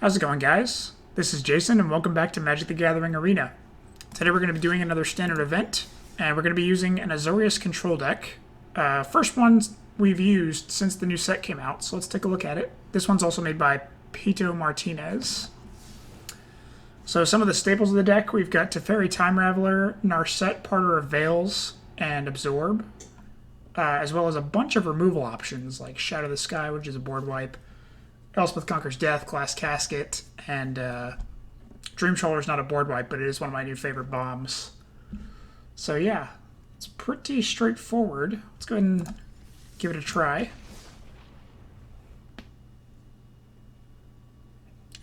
How's it going, guys? This is Jason, and welcome back to Magic the Gathering Arena. Today we're going to be doing another standard event, and we're going to be using an Azorius control deck. First one we've used since the new set came out, so let's take a look at it. This one's also made by Pito Martinez. So some of the staples of the deck, we've got Teferi, Time Raveler, Narset, Parter of Veils, and Absorb, as well as a bunch of removal options like Shatter the Sky, which is a board wipe, Elspeth Conquers Death, Glass Casket, and Dream Trawler is not a board wipe, but it is one of my new favorite bombs. So yeah, it's pretty straightforward. Let's go ahead and give it a try.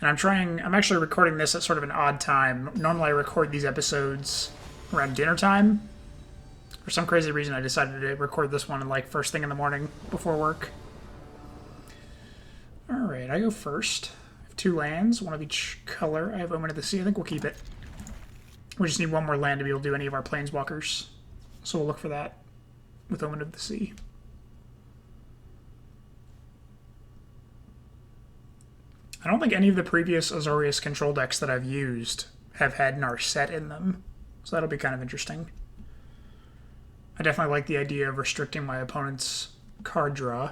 And I'm actually recording this at sort of an odd time. Normally I record these episodes around dinner time. For some crazy reason I decided to record this one like first thing in the morning before work. Alright, I go first. I have 2 lands, one of each color. I have Omen of the Sea. I think we'll keep it. We just need one more land to be able to do any of our planeswalkers. So we'll look for that with Omen of the Sea. I don't think any of the previous Azorius control decks that I've used have had Narset in them. So that'll be kind of interesting. I definitely like the idea of restricting my opponent's card draw.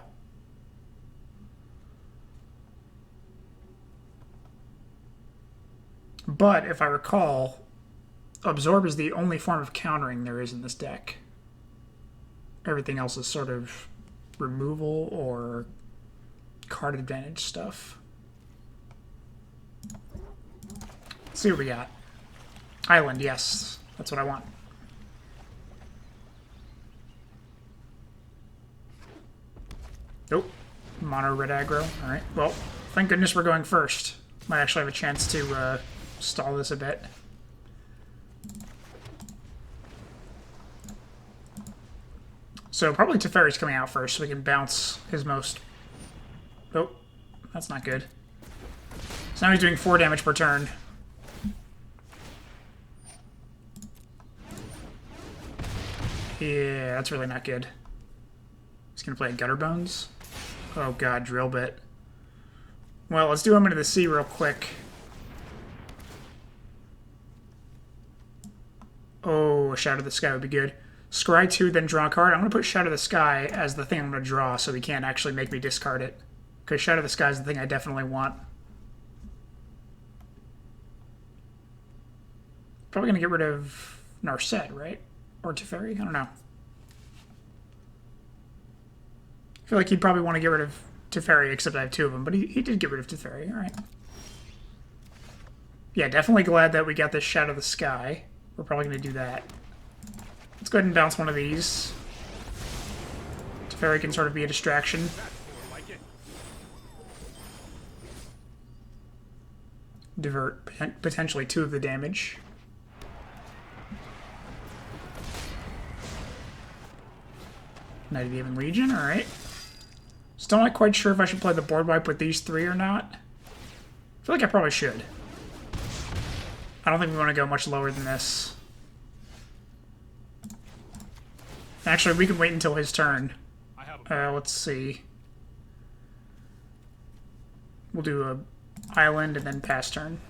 But, if I recall, Absorb is the only form of countering there is in this deck. Everything else is sort of removal or card advantage stuff. Let's see what we got. Island, yes. That's what I want. Nope. Mono red aggro. Alright, well, thank goodness we're going first. Might actually have a chance to stall this a bit. So probably Teferi's coming out first so we can bounce his most... Oh, that's not good. So now he's doing 4 damage per turn. Yeah, that's really not good. He's going to play Gutter Bones. Oh god, Drill Bit. Well, let's do Omen of the Sea real quick. Oh, Shatter the Sky would be good. Scry 2, then draw a card. I'm going to put Shatter the Sky as the thing I'm going to draw so he can't actually make me discard it. Because Shatter the Sky is the thing I definitely want. Probably going to get rid of Narset, right? Or Teferi? I don't know. I feel like he'd probably want to get rid of Teferi, except I have 2 of them, but he did get rid of Teferi, alright. Yeah, definitely glad that we got this Shatter the Sky. We're probably going to do that. Let's go ahead and bounce one of these. Teferi can sort of be a distraction. Divert potentially 2 of the damage. Knight of the Even Legion, alright. Still not quite sure if I should play the board wipe with these 3 or not. I feel like I probably should. I don't think we want to go much lower than this. Actually, we can wait until his turn. Let's see. We'll do a island and then pass turn.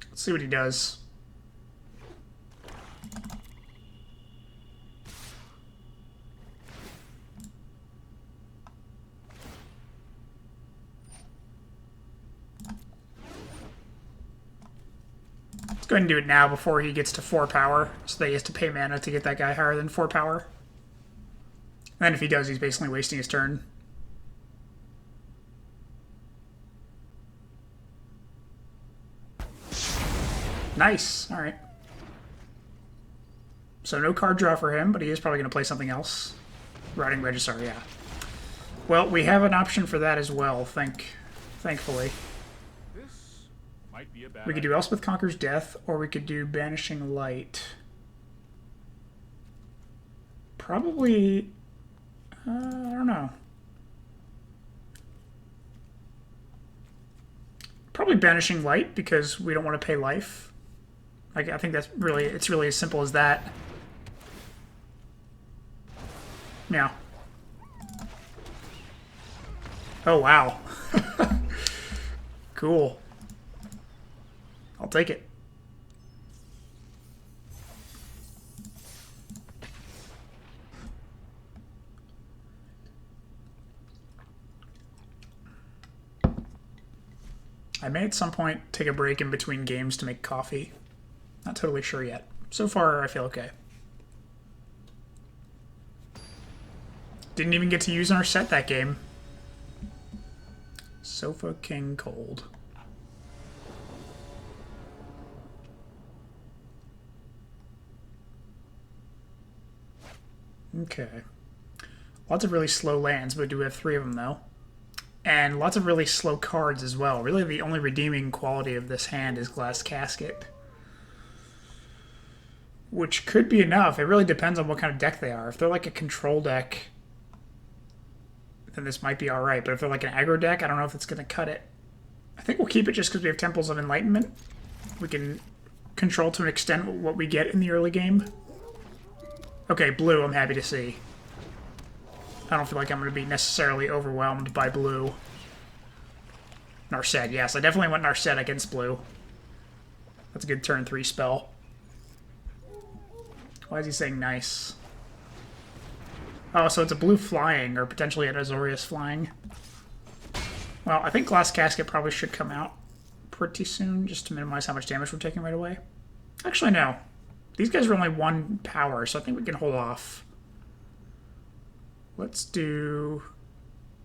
Let's see what he does. Go ahead and do it now before he gets to 4 power, so that he has to pay mana to get that guy higher than 4 power. And then if he does, he's basically wasting his turn. Nice, alright. So no card draw for him, but he is probably going to play something else. Routing Registrar, yeah. Well, we have an option for that as well, thankfully. We could do Elspeth Conquers Death, or we could do Banishing Light. Probably... I don't know. Probably Banishing Light, because we don't want to pay life. I think that's really... It's really as simple as that. Yeah. Oh, wow. Cool. I'll take it. I may at some point take a break in between games to make coffee. Not totally sure yet. So far, I feel okay. Didn't even get to use Narset that game. Sofa King Cold. Okay. Lots of really slow lands, but we do have 3 of them, though. And lots of really slow cards as well. Really, the only redeeming quality of this hand is Glass Casket. Which could be enough. It really depends on what kind of deck they are. If they're like a control deck, then this might be alright. But if they're like an aggro deck, I don't know if it's going to cut it. I think we'll keep it just because we have Temples of Enlightenment. We can control to an extent what we get in the early game. Okay, blue, I'm happy to see. I don't feel like I'm going to be necessarily overwhelmed by blue. Narset, yes. I definitely went Narset against blue. That's a good turn 3 spell. Why is he saying nice? Oh, so it's a blue flying, or potentially an Azorius flying. Well, I think Glass Casket probably should come out pretty soon, just to minimize how much damage we're taking right away. Actually, no. These guys are only 1 power, so I think we can hold off. Let's do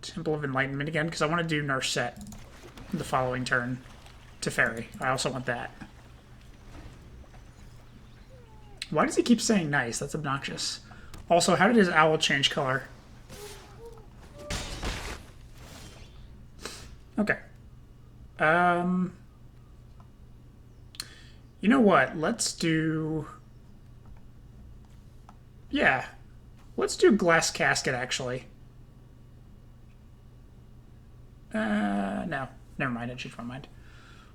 Temple of Enlightenment again, because I want to do Narset the following turn. Teferi. I also want that. Why does he keep saying nice? That's obnoxious. Also, how did his owl change color? Okay. You know what? Let's do... Yeah. Let's do Glass Casket, actually. No. Never mind, I changed my mind.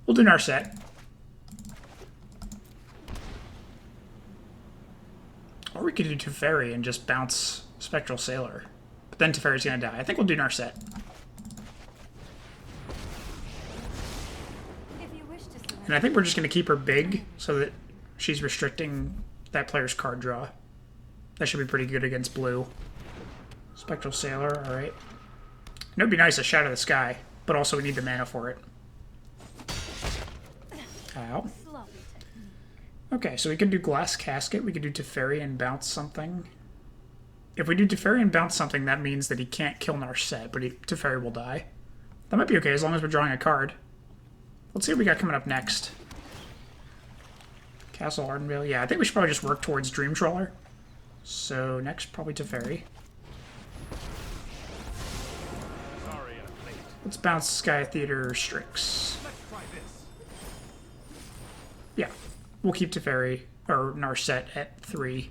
We'll do Narset. Or we could do Teferi and just bounce Spectral Sailor. But then Teferi's gonna die. I think we'll do Narset. And I think we're just gonna keep her big so that she's restricting that player's card draw. That should be pretty good against blue. Spectral Sailor, alright. And it would be nice to Shatter the Sky, but also we need the mana for it. Ow. Okay, so we can do Glass Casket, we can do Teferi and bounce something. If we do Teferi and bounce something, that means that he can't kill Narset, but Teferi will die. That might be okay, as long as we're drawing a card. Let's see what we got coming up next. Castle Ardenvale, yeah, I think we should probably just work towards Dream Trawler. So next, probably Teferi. Let's bounce Sky Theater Strix. Yeah, we'll keep Teferi, or Narset, at 3.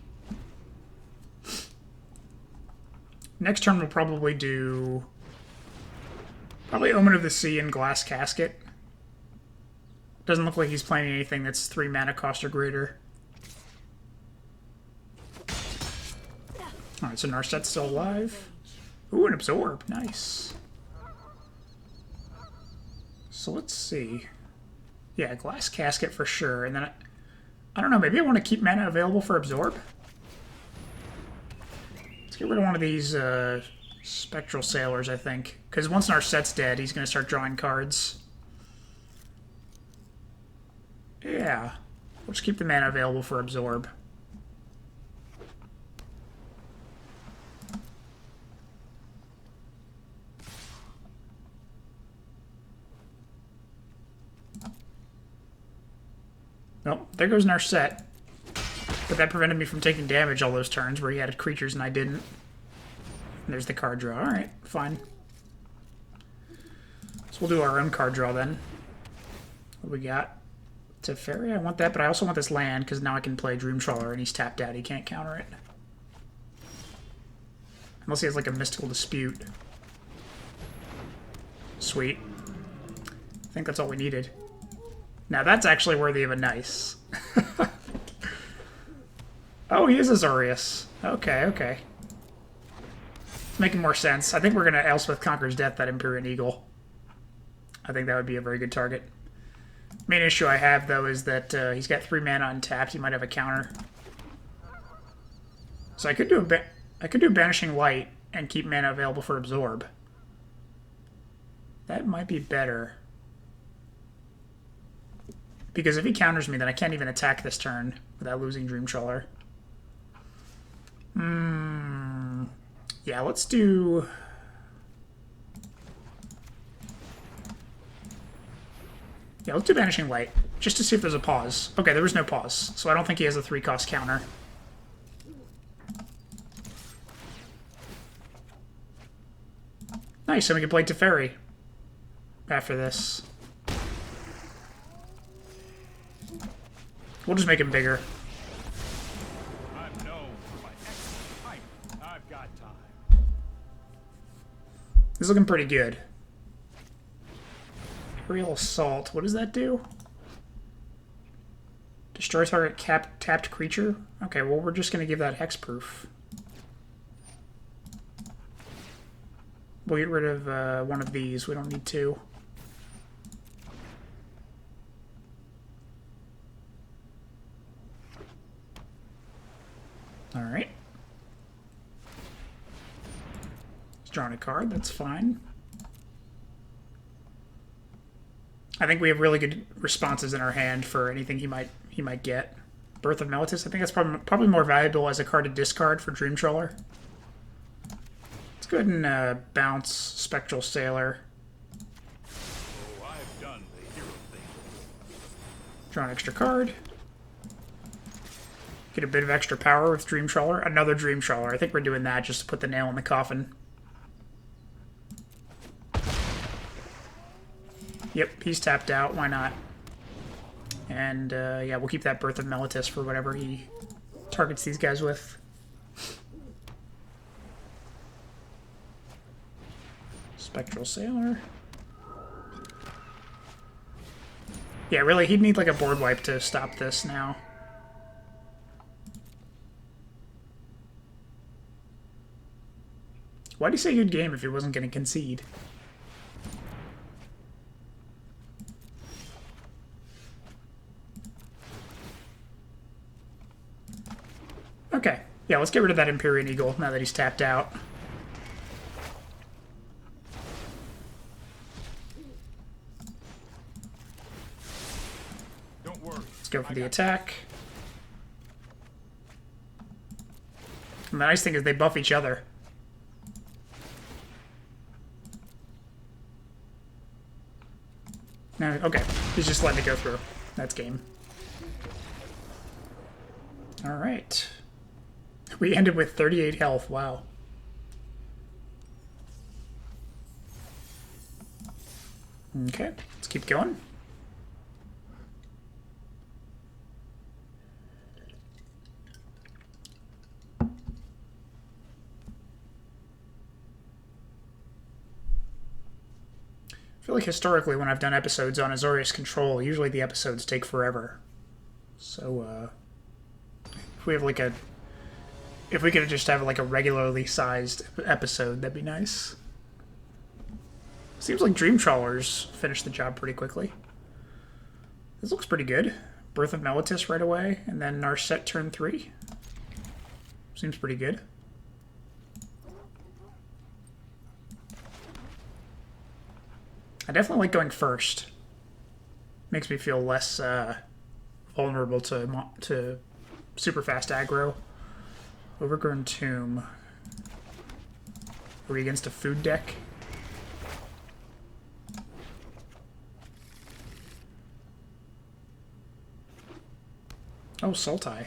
Next turn we'll probably do... Probably Omen of the Sea and Glass Casket. Doesn't look like he's playing anything that's 3 mana cost or greater. Alright, so Narset's still alive. Ooh, an Absorb. Nice. So let's see. Yeah, Glass Casket for sure. And then, I don't know, maybe I want to keep mana available for Absorb? Let's get rid of one of these Spectral Sailors, I think. Because once Narset's dead, he's going to start drawing cards. Yeah. We'll just keep the mana available for Absorb. Nope, there goes Narset. But that prevented me from taking damage all those turns where he had creatures and I didn't. And there's the card draw. Alright, fine. So we'll do our own card draw then. What do we got? Teferi, I want that, but I also want this land because now I can play Dream Trawler and he's tapped out. He can't counter it. Unless he has like a Mystical Dispute. Sweet. I think that's all we needed. Now that's actually worthy of a nice. Oh, he is Azorius. Okay, okay. making more sense. I think we're going to Elspeth Conquers Death that Empyrean Eagle. I think that would be a very good target. Main issue I have, though, is that he's got 3 mana untapped. He might have a counter. So I could do Banishing Light and keep mana available for Absorb. That might be better. Because if he counters me, then I can't even attack this turn without losing Dream Trawler. Yeah, let's do... Yeah, let's do Banishing Light, just to see if there's a pause. Okay, there was no pause, so I don't think he has a 3-cost counter. Nice, and we can play Teferi after this. We'll just make him bigger. I'm known for my excellent pipe. I've got time. This is looking pretty good. Real Assault. What does that do? Destroy target tapped creature? Okay, well, we're just going to give that hexproof. We'll get rid of one of these. We don't need 2. Alright. He's drawing a card. That's fine. I think we have really good responses in our hand for anything he might get. Birth of Meletis, I think that's probably more valuable as a card to discard for Dream Trawler. Let's go ahead and bounce Spectral Sailor. Oh, I've done the hero thing. Draw an extra card. Get a bit of extra power with Dream Trawler. Another Dream Trawler. I think we're doing that just to put the nail in the coffin. Yep, he's tapped out. Why not? And, yeah, we'll keep that Birth of Meletis for whatever he targets these guys with. Spectral Sailor. Yeah, really, he'd need, like, a board wipe to stop this now. Why'd he say good game if he wasn't going to concede? Okay. Yeah, let's get rid of that Empyrean Eagle now that he's tapped out. Don't worry. Let's go for the attack. And the nice thing is they buff each other. No, okay. He's just letting it go through. That's game. Alright. We ended with 38 health. Wow. Okay, let's keep going. I feel like historically when I've done episodes on Azorius Control, usually the episodes take forever. So, if we have like a... If we could just have like a regularly sized episode, that'd be nice. Seems like Dream Trawlers finished the job pretty quickly. This looks pretty good. Birth of Meletis right away, and then Narset turn 3. Seems pretty good. I definitely like going first. Makes me feel less vulnerable to super fast aggro. Overgrown Tomb. Are we against a food deck? Oh, Sultai.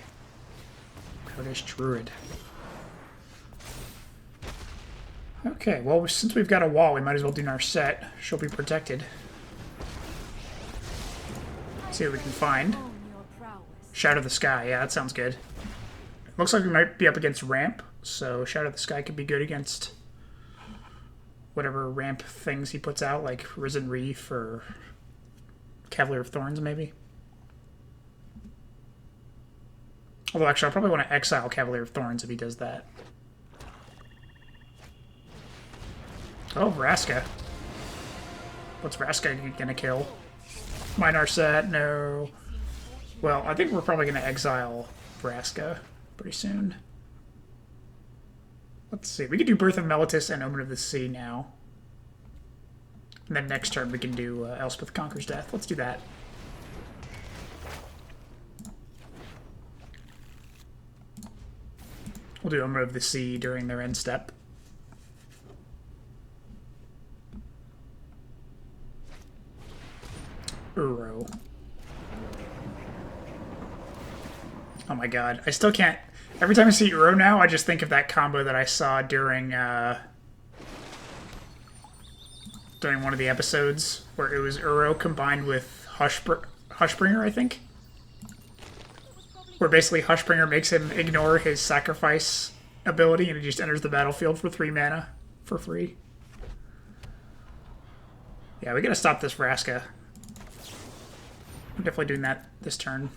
Kurdish Druid. Okay, well, since we've got a wall, we might as well do Narset. She'll be protected. See what we can find. Shatter the Sky. Yeah, that sounds good. Looks like we might be up against ramp, so Shatter the Sky could be good against whatever ramp things he puts out, like Risen Reef or Cavalier of Thorns, maybe. Although, actually, I'll probably want to exile Cavalier of Thorns if he does that. Oh, Vraska. What's Vraska gonna kill? My Narset, no. Well, I think we're probably gonna exile Vraska pretty soon. Let's see. We could do Birth of Meletis and Omen of the Sea now. And then next turn we can do Elspeth Conquers Death. Let's do that. We'll do Omen of the Sea during their end step. Uro. Oh my god. I still can't... Every time I see Uro now, I just think of that combo that I saw during one of the episodes, where it was Uro combined with Hushbringer, I think? Where basically Hushbringer makes him ignore his sacrifice ability and he just enters the battlefield for 3 mana for free. Yeah, we gotta stop this Vraska. I'm definitely doing that this turn.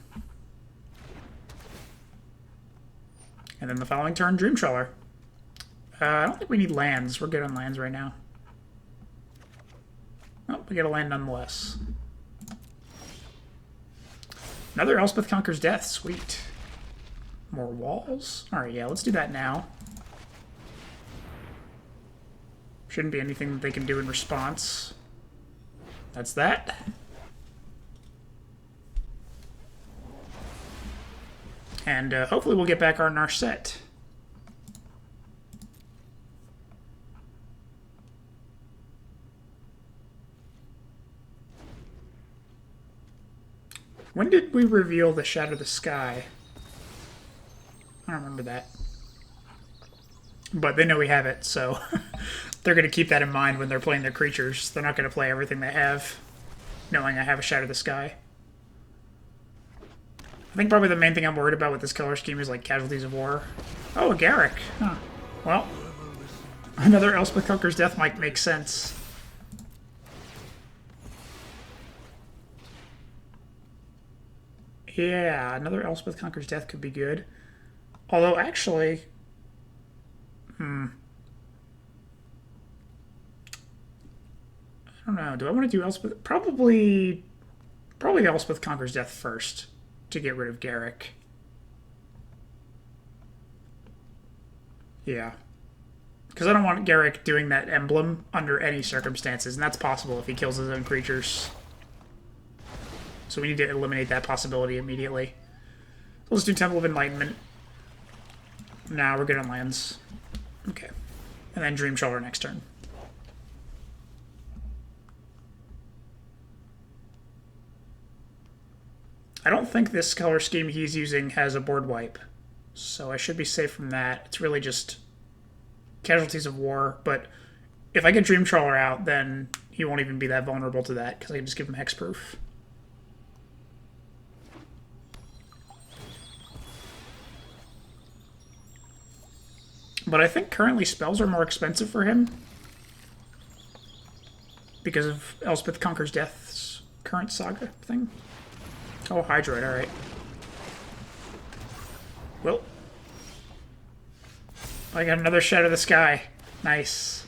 And then the following turn, Dream Trawler. I don't think we need lands. We're good on lands right now. Oh, we get a land nonetheless. Another Elspeth Conquers Death. Sweet. More walls? Alright, yeah, let's do that now. Shouldn't be anything that they can do in response. That's that. And hopefully we'll get back our Narset. When did we reveal the Shatter the Sky? I don't remember that. But they know we have it, so they're going to keep that in mind when they're playing their creatures. They're not going to play everything they have, knowing I have a Shatter the Sky. I think probably the main thing I'm worried about with this color scheme is like Casualties of War. Oh, a Garruk. Huh. Well, another Elspeth Conquers Death might make sense. Yeah, another Elspeth Conquers Death could be good. Although, actually... I don't know. Do I want to do Elspeth? Probably Elspeth Conquers Death first to get rid of Garruk. Yeah. Because I don't want Garruk doing that emblem under any circumstances, and that's possible if he kills his own creatures. So we need to eliminate that possibility immediately. Let's do Temple of Enlightenment. Nah, we're good on lands. Okay. And then Dream Trawler next turn. I don't think this color scheme he's using has a board wipe. So I should be safe from that. It's really just Casualties of War. But if I get Dream Trawler out, then he won't even be that vulnerable to that, because I can just give him hexproof. But I think currently spells are more expensive for him because of Elspeth Conquers Death's current saga thing. Oh, Hydroid, alright. Well, I got another Shatter the Sky. Nice.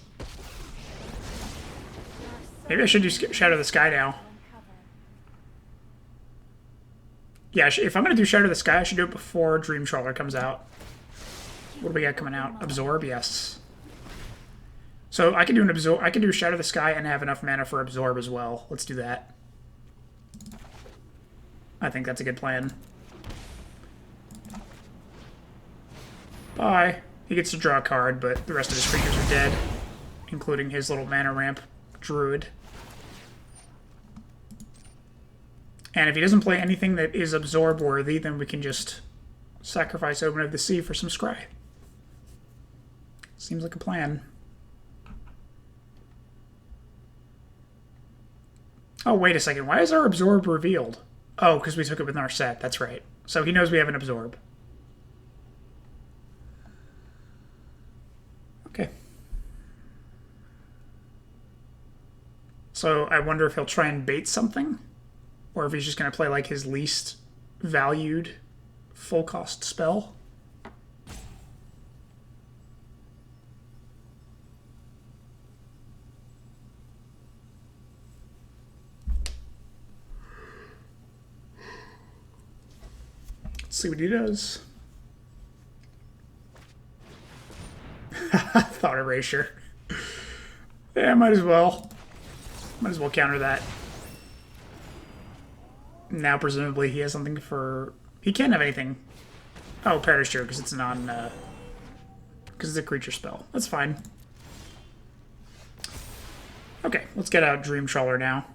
Maybe I should do Shatter the Sky now. Yeah, if I'm going to do Shatter the Sky, I should do it before Dream Trawler comes out. What do we got coming out? Absorb, yes. So I can do an absorb. I can do Shatter the Sky and have enough mana for Absorb as well. Let's do that. I think that's a good plan. Bye. He gets to draw a card, but the rest of his creatures are dead, including his little mana ramp druid. And if he doesn't play anything that is Absorb worthy, then we can just sacrifice Omen of the Sea for some scry. Seems like a plan. Oh, wait a second. Why is our Absorb revealed? Oh, because we took it with Narset. That's right. So he knows we have an Absorb. Okay. So I wonder if he'll try and bait something, or if he's just going to play like his least valued full cost spell. see what he does. Thought erasure. Yeah, might as well. Might as well counter that. Now, presumably, he has something for... He can't have anything. Oh, Perish because it's non... because it's a creature spell. That's fine. Okay, let's get out Dream Trawler now.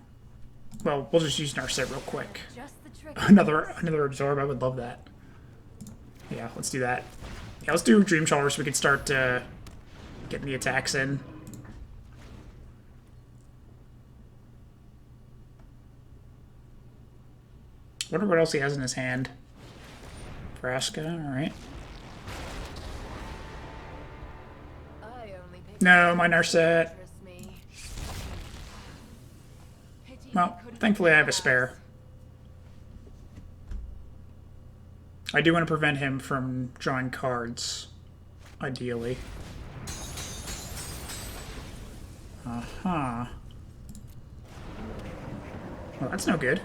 Well, we'll just use Narset real quick. Another Absorb, I would love that. Yeah, let's do that. Yeah, let's do Dream Trawler so we can start getting the attacks in. Wonder what else he has in his hand. Vraska, alright. No, my Narset. Well, thankfully I have a spare. I do want to prevent him from drawing cards, ideally. Uh-huh. Well, that's no good.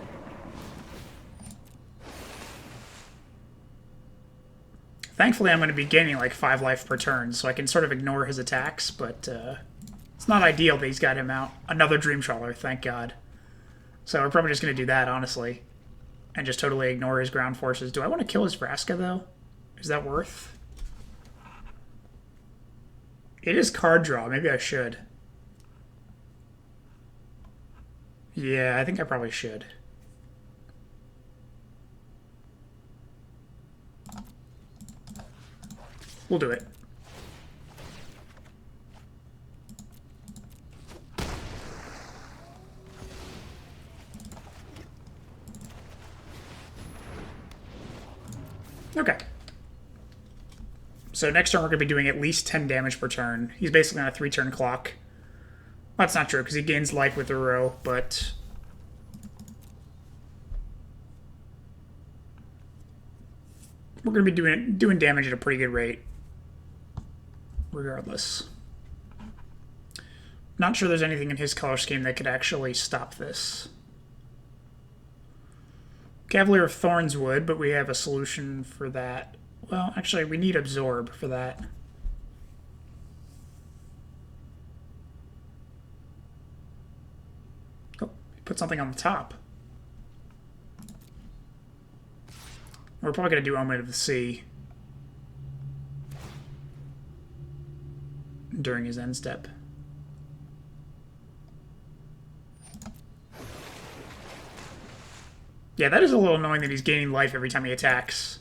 Thankfully, I'm going to be gaining like 5 life per turn, so I can sort of ignore his attacks, but it's not ideal that he's got him out. Another Dream Trawler, thank God. So we're probably just going to do that, honestly. And just totally ignore his ground forces. Do I want to kill his Vraska, though? Is that worth? It is card draw. Maybe I should. Yeah, I think I probably should. We'll do it. Okay. So next turn we're going to be doing at least 10 damage per turn. He's basically on a 3-turn clock. Well, that's not true, because he gains life with the row, but... we're going to be doing damage at a pretty good rate. Regardless. Not sure there's anything in his color scheme that could actually stop this. Cavalier of Thorns would, but we have a solution for that. Well, actually, we need Absorb for that. Oh, put something on the top. We're probably going to do Omen of the Sea during his end step. Yeah, that is a little annoying that he's gaining life every time he attacks.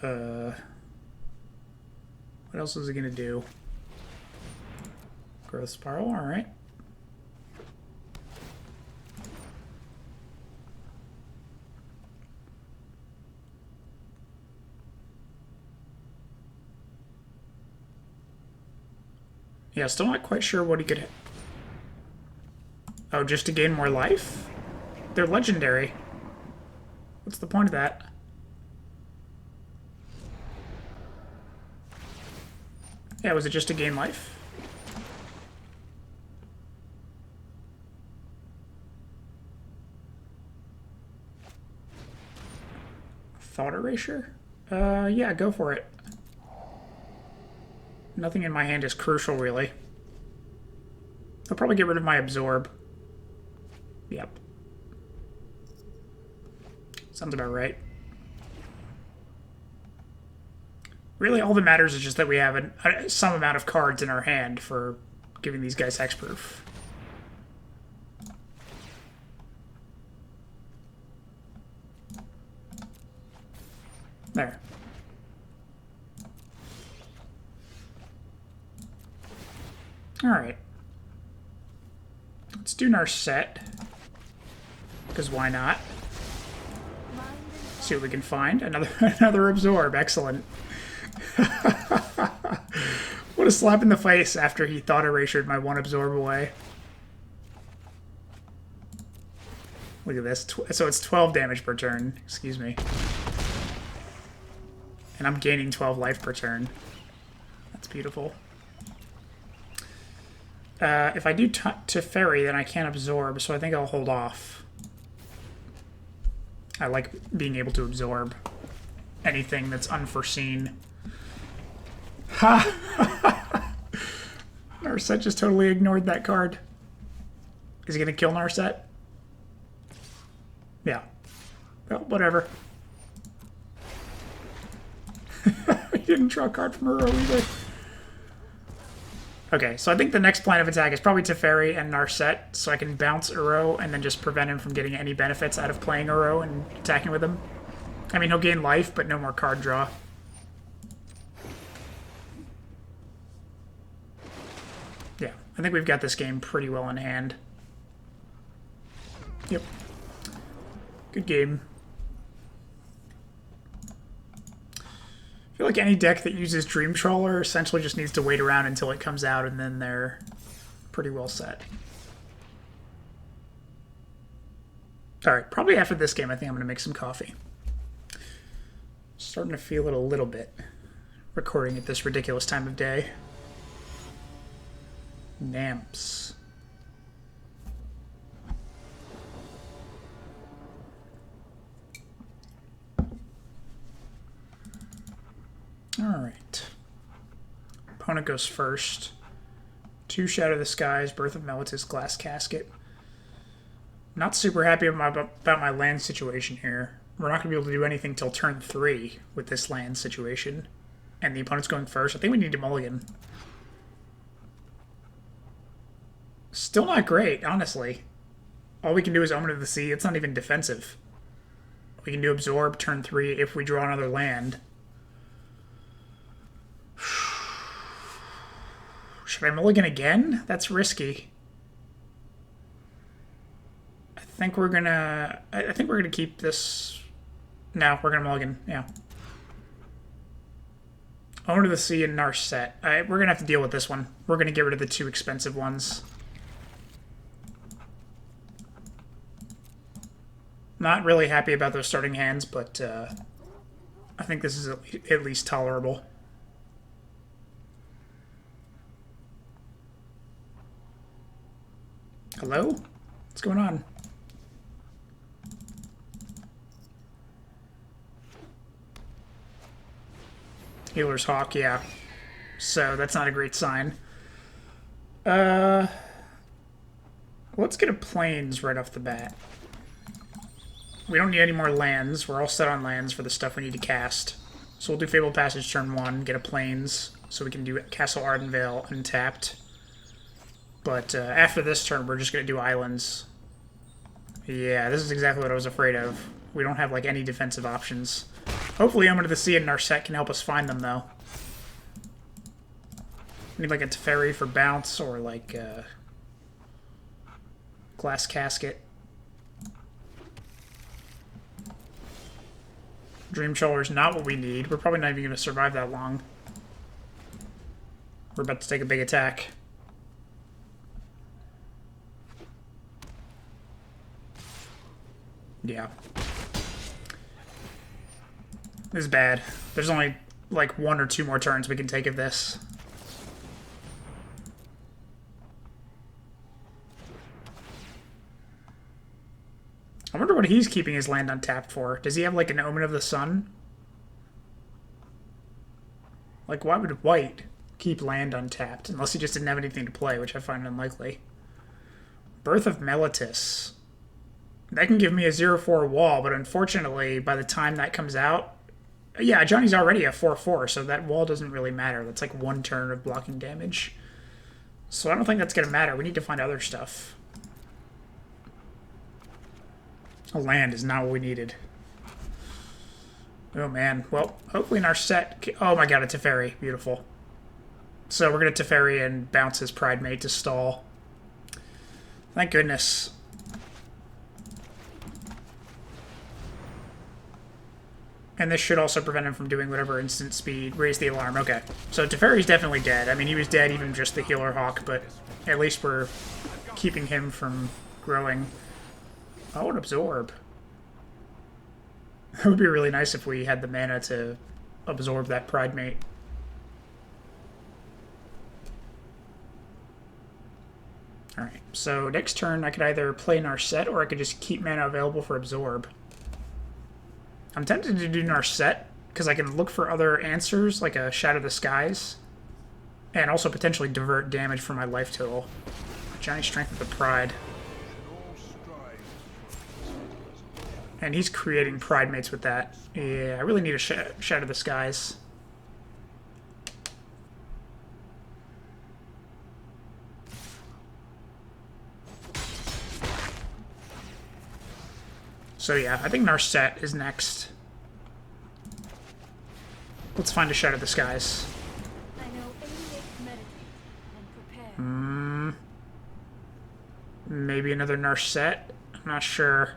What else is he going to do? Growth Spiral, alright. Yeah, still not quite sure what he could... Oh, just to gain more life? They're legendary. What's the point of that? Yeah, was it just to gain life? Thought Erasure? Yeah, go for it. Nothing in my hand is crucial, really. I'll probably get rid of my Absorb. Yep. Sounds about right. Really, all that matters is just that we have some amount of cards in our hand for giving these guys hexproof. There. Alright. Let's do Narset. Because why not? See what we can find. Another Absorb. Excellent. What a slap in the face after he thought erasured my one Absorb away. Look at this. So it's 12 damage per turn. Excuse me. And I'm gaining 12 life per turn. That's beautiful. If I do Teferi, then I can't absorb, so I think I'll hold off. I like being able to absorb anything that's unforeseen. Ha! Narset just totally ignored that card. Is he going to kill Narset? Yeah. Well, whatever. He didn't draw a card from Uro either. Okay, so I think the next plan of attack is probably Teferi and Narset, so I can bounce Uro and then just prevent him from getting any benefits out of playing Uro and attacking with him. I mean, he'll gain life, but no more card draw. Yeah, I think we've got this game pretty well in hand. Yep. Good game. I feel like any deck that uses Dream Trawler essentially just needs to wait around until it comes out, and then they're pretty well set. Alright, probably after this game I think I'm going to make some coffee. Starting to feel it a little bit, recording at this ridiculous time of day. Namps. Alright. Opponent goes first. 2 Shatter the Skies, Birth of Meletis, Glass Casket. Not super happy about my land situation here. We're not going to be able to do anything till turn 3 with this land situation. And the opponent's going first. I think we need to mulligan. Still not great, honestly. All we can do is Omen of the Sea. It's not even defensive. We can do Absorb turn 3 if we draw another land. Should I mulligan again? That's risky. I think we're gonna keep this. No, we're gonna mulligan. Yeah. Omen to the Sea and Narset. We're gonna have to deal with this one. We're gonna get rid of the 2 expensive ones. Not really happy about those starting hands, but I think this is at least tolerable. Hello? What's going on? Healer's Hawk, yeah. So that's not a great sign. Let's get a Plains right off the bat. We don't need any more lands. We're all set on lands for the stuff we need to cast. So we'll do Fabled Passage turn 1, get a Plains, so we can do Castle Ardenvale untapped. But after this turn, we're just going to do islands. Yeah, this is exactly what I was afraid of. We don't have, like, any defensive options. Hopefully Omen of the Sea and Narset can help us find them, though. We need, like, a Teferi for bounce, or, like, Glass Casket. Dream Trawler is not what we need. We're probably not even going to survive that long. We're about to take a big attack. Yeah. This is bad. There's only like 1 or 2 more turns we can take of this. I wonder what he's keeping his land untapped for. Does he have like an Omen of the Sun? Like, why would white keep land untapped? Unless he just didn't have anything to play, which I find unlikely. Birth of Meletis. That can give me a 0-4 wall, but unfortunately, by the time that comes out... Yeah, Johnny's already a 4-4, so that wall doesn't really matter. That's like 1 turn of blocking damage. So I don't think that's going to matter. We need to find other stuff. A land is not what we needed. Oh, man. Well, hopefully Narset... Oh, my god, a Teferi. Beautiful. So we're going to Teferi and bounce his Pridemate to stall. Thank goodness. And this should also prevent him from doing whatever instant speed. Raise the alarm. Okay. So Teferi's definitely dead. I mean, he was dead even just the Healer Hawk, but at least we're keeping him from growing. Oh, an Absorb. It would be really nice if we had the mana to absorb that Pridemate. So next turn, I could either play Narset or I could just keep mana available for Absorb. I'm tempted to do Narset because I can look for other answers, like a Shatter the Skies, and also potentially divert damage from my life total. Giant Strength of the Pride. And he's creating Pride Mates with that. Yeah, I really need a Shatter the Skies. So yeah, I think Narset is next. Let's find a Shatter the Skies. Maybe another Narset? I'm not sure.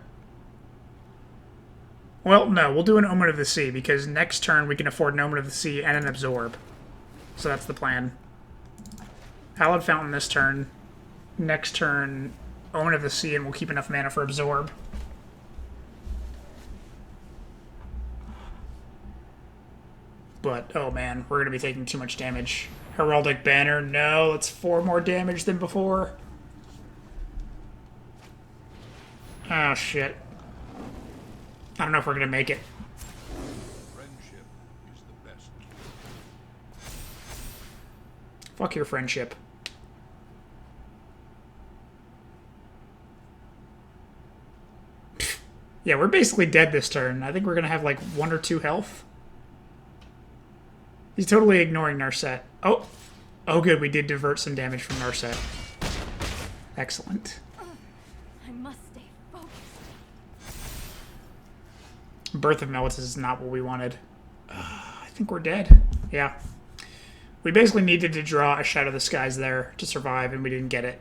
Well, no, we'll do an Omen of the Sea, because next turn we can afford an Omen of the Sea and an Absorb. So that's the plan. Hallowed Fountain this turn. Next turn, Omen of the Sea, and we'll keep enough mana for Absorb. But, oh man, we're going to be taking too much damage. Heraldic Banner, no, it's 4 more damage than before. Oh, shit. I don't know if we're going to make it. Friendship is the best. Fuck your friendship. Yeah, we're basically dead this turn. I think we're going to have like 1 or 2 health. He's totally ignoring Narset. Oh. Oh, good. We did divert some damage from Narset. Excellent. I must stay focused. Birth of Meletis is not what we wanted. I think we're dead. Yeah. We basically needed to draw a Shatter the Skies there to survive, and we didn't get it.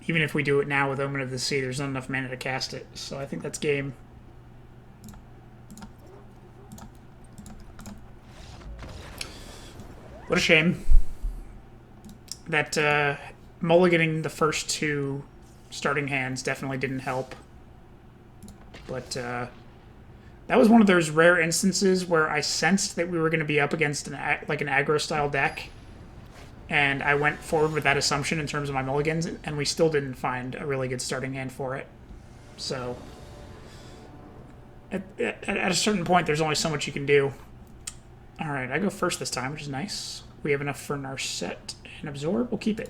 Even if we do it now with Omen of the Sea, there's not enough mana to cast it. So I think that's game. What a shame that mulliganing the first 2 starting hands definitely didn't help. But that was one of those rare instances where I sensed that we were going to be up against an aggro-style deck, and I went forward with that assumption in terms of my mulligans, and we still didn't find a really good starting hand for it. So at a certain point, there's only so much you can do. Alright, I go first this time, which is nice. We have enough for Narset and Absorb. We'll keep it.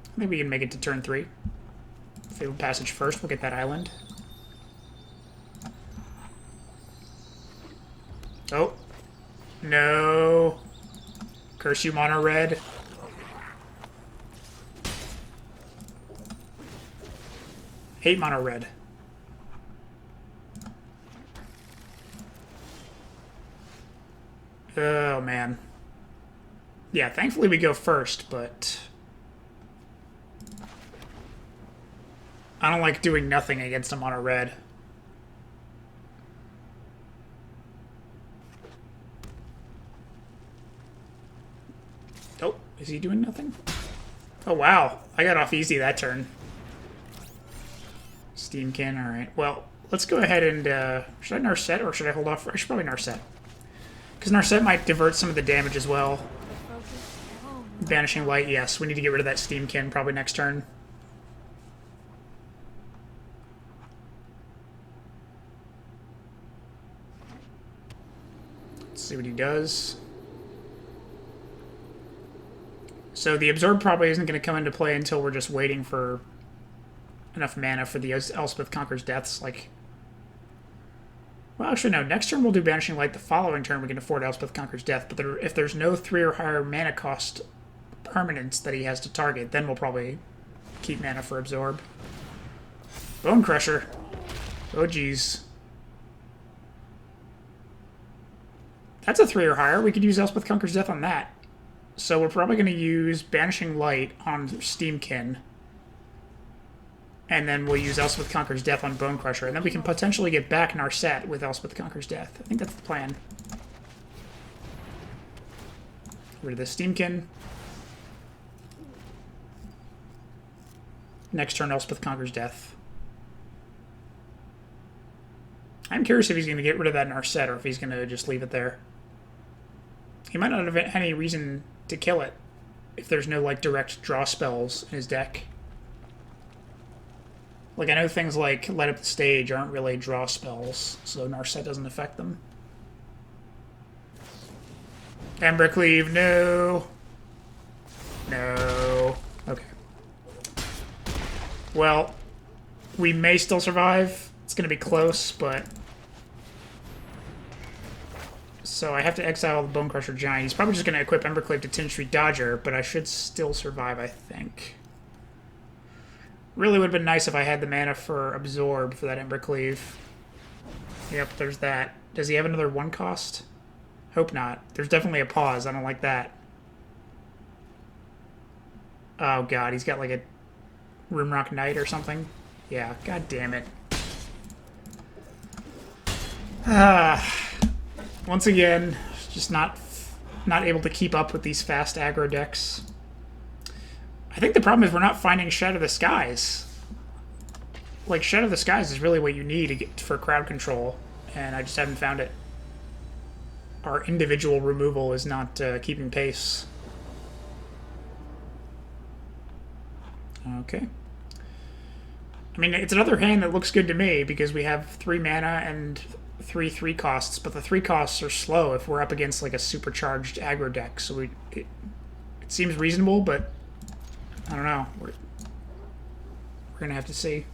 I think we can make it to turn 3. Fabled Passage first. We'll get that island. Oh. No. Curse you, Mono Red. Hate Mono Red. Oh, man. Yeah, thankfully we go first, but I don't like doing nothing against a mono red. Oh, is he doing nothing? Oh, wow. I got off easy that turn. Steamkin, alright. Well, let's go ahead and, should I Narset or should I hold off? I should probably Narset. Because Narset might divert some of the damage as well. Banishing Light, yes. We need to get rid of that Steamkin probably next turn. Let's see what he does. So the Absorb probably isn't going to come into play until we're just waiting for enough mana for the Elspeth Conquers Deaths, like... Well, actually, no. Next turn we'll do Banishing Light. The following turn we can afford Elspeth Conquers Death. But if there's no 3 or higher mana cost permanents that he has to target, then we'll probably keep mana for Absorb. Bone Crusher. Oh, jeez. That's a 3 or higher. We could use Elspeth Conquers Death on that. So we're probably going to use Banishing Light on Steamkin. And then we'll use Elspeth Conquers Death on Bone Crusher. And then we can potentially get back Narset with Elspeth Conquers Death. I think that's the plan. Get rid of the Steamkin. Next turn, Elspeth Conquers Death. I'm curious if he's going to get rid of that Narset or if he's going to just leave it there. he might not have any reason to kill it if there's no, like, direct draw spells in his deck. Like, I know things like Light Up the Stage aren't really draw spells, so Narset doesn't affect them. Embercleave, no! No. Okay. Well, we may still survive. It's going to be close, but... So I have to exile the Bonecrusher Giant. He's probably just going to equip Embercleave to Tin Street Dodger, but I should still survive, I think. Really would have been nice if I had the mana for Absorb for that Embercleave. Yep, there's that. Does he have another 1 cost? Hope not. There's definitely a pause. I don't like that. Oh god, he's got like a Rimrock Knight or something. Yeah, god damn it. Once again, just not able to keep up with these fast aggro decks. I think the problem is we're not finding Shatter the Skies. Like, Shatter the Skies is really what you need to get for crowd control, and I just haven't found it. Our individual removal is not keeping pace. Okay. I mean, it's another hand that looks good to me because we have 3 mana and 3 costs, but the 3 costs are slow if we're up against like a supercharged aggro deck. So it seems reasonable, but I don't know. We're gonna have to see.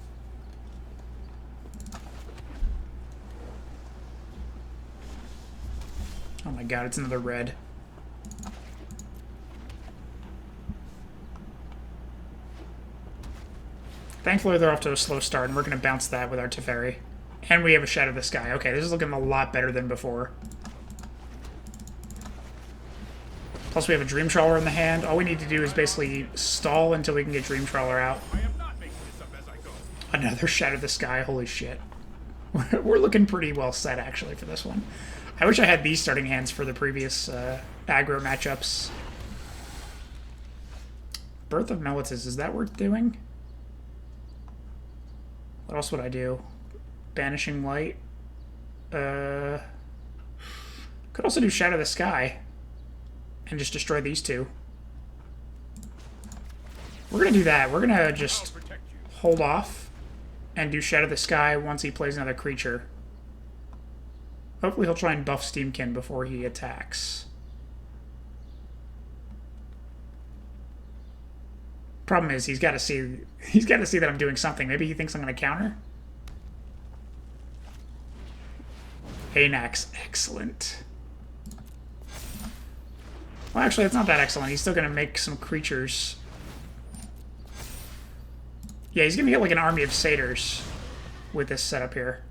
Oh my god, it's another red. Thankfully, they're off to a slow start, and we're going to bounce that with our Teferi. And we have a Shatter the Sky. Okay, this is looking a lot better than before. Plus, we have a Dream Trawler in the hand. All we need to do is basically stall until we can get Dream Trawler out. Another Shatter the Sky. Holy shit. We're looking pretty well set, actually, for this one. I wish I had these starting hands for the previous aggro matchups. Birth of Meletis, is that worth doing? What else would I do? Banishing Light. Could also do Shatter the Sky. And just destroy these 2. We're going to do that. We're going to just hold off and do Shatter the Sky once he plays another creature. Hopefully he'll try and buff Steamkin before he attacks. Problem is, he's got to see that I'm doing something. Maybe he thinks I'm going to counter. Anax, excellent. Well, actually, it's not that excellent. He's still going to make some creatures. Yeah, he's going to get like an army of satyrs with this setup here.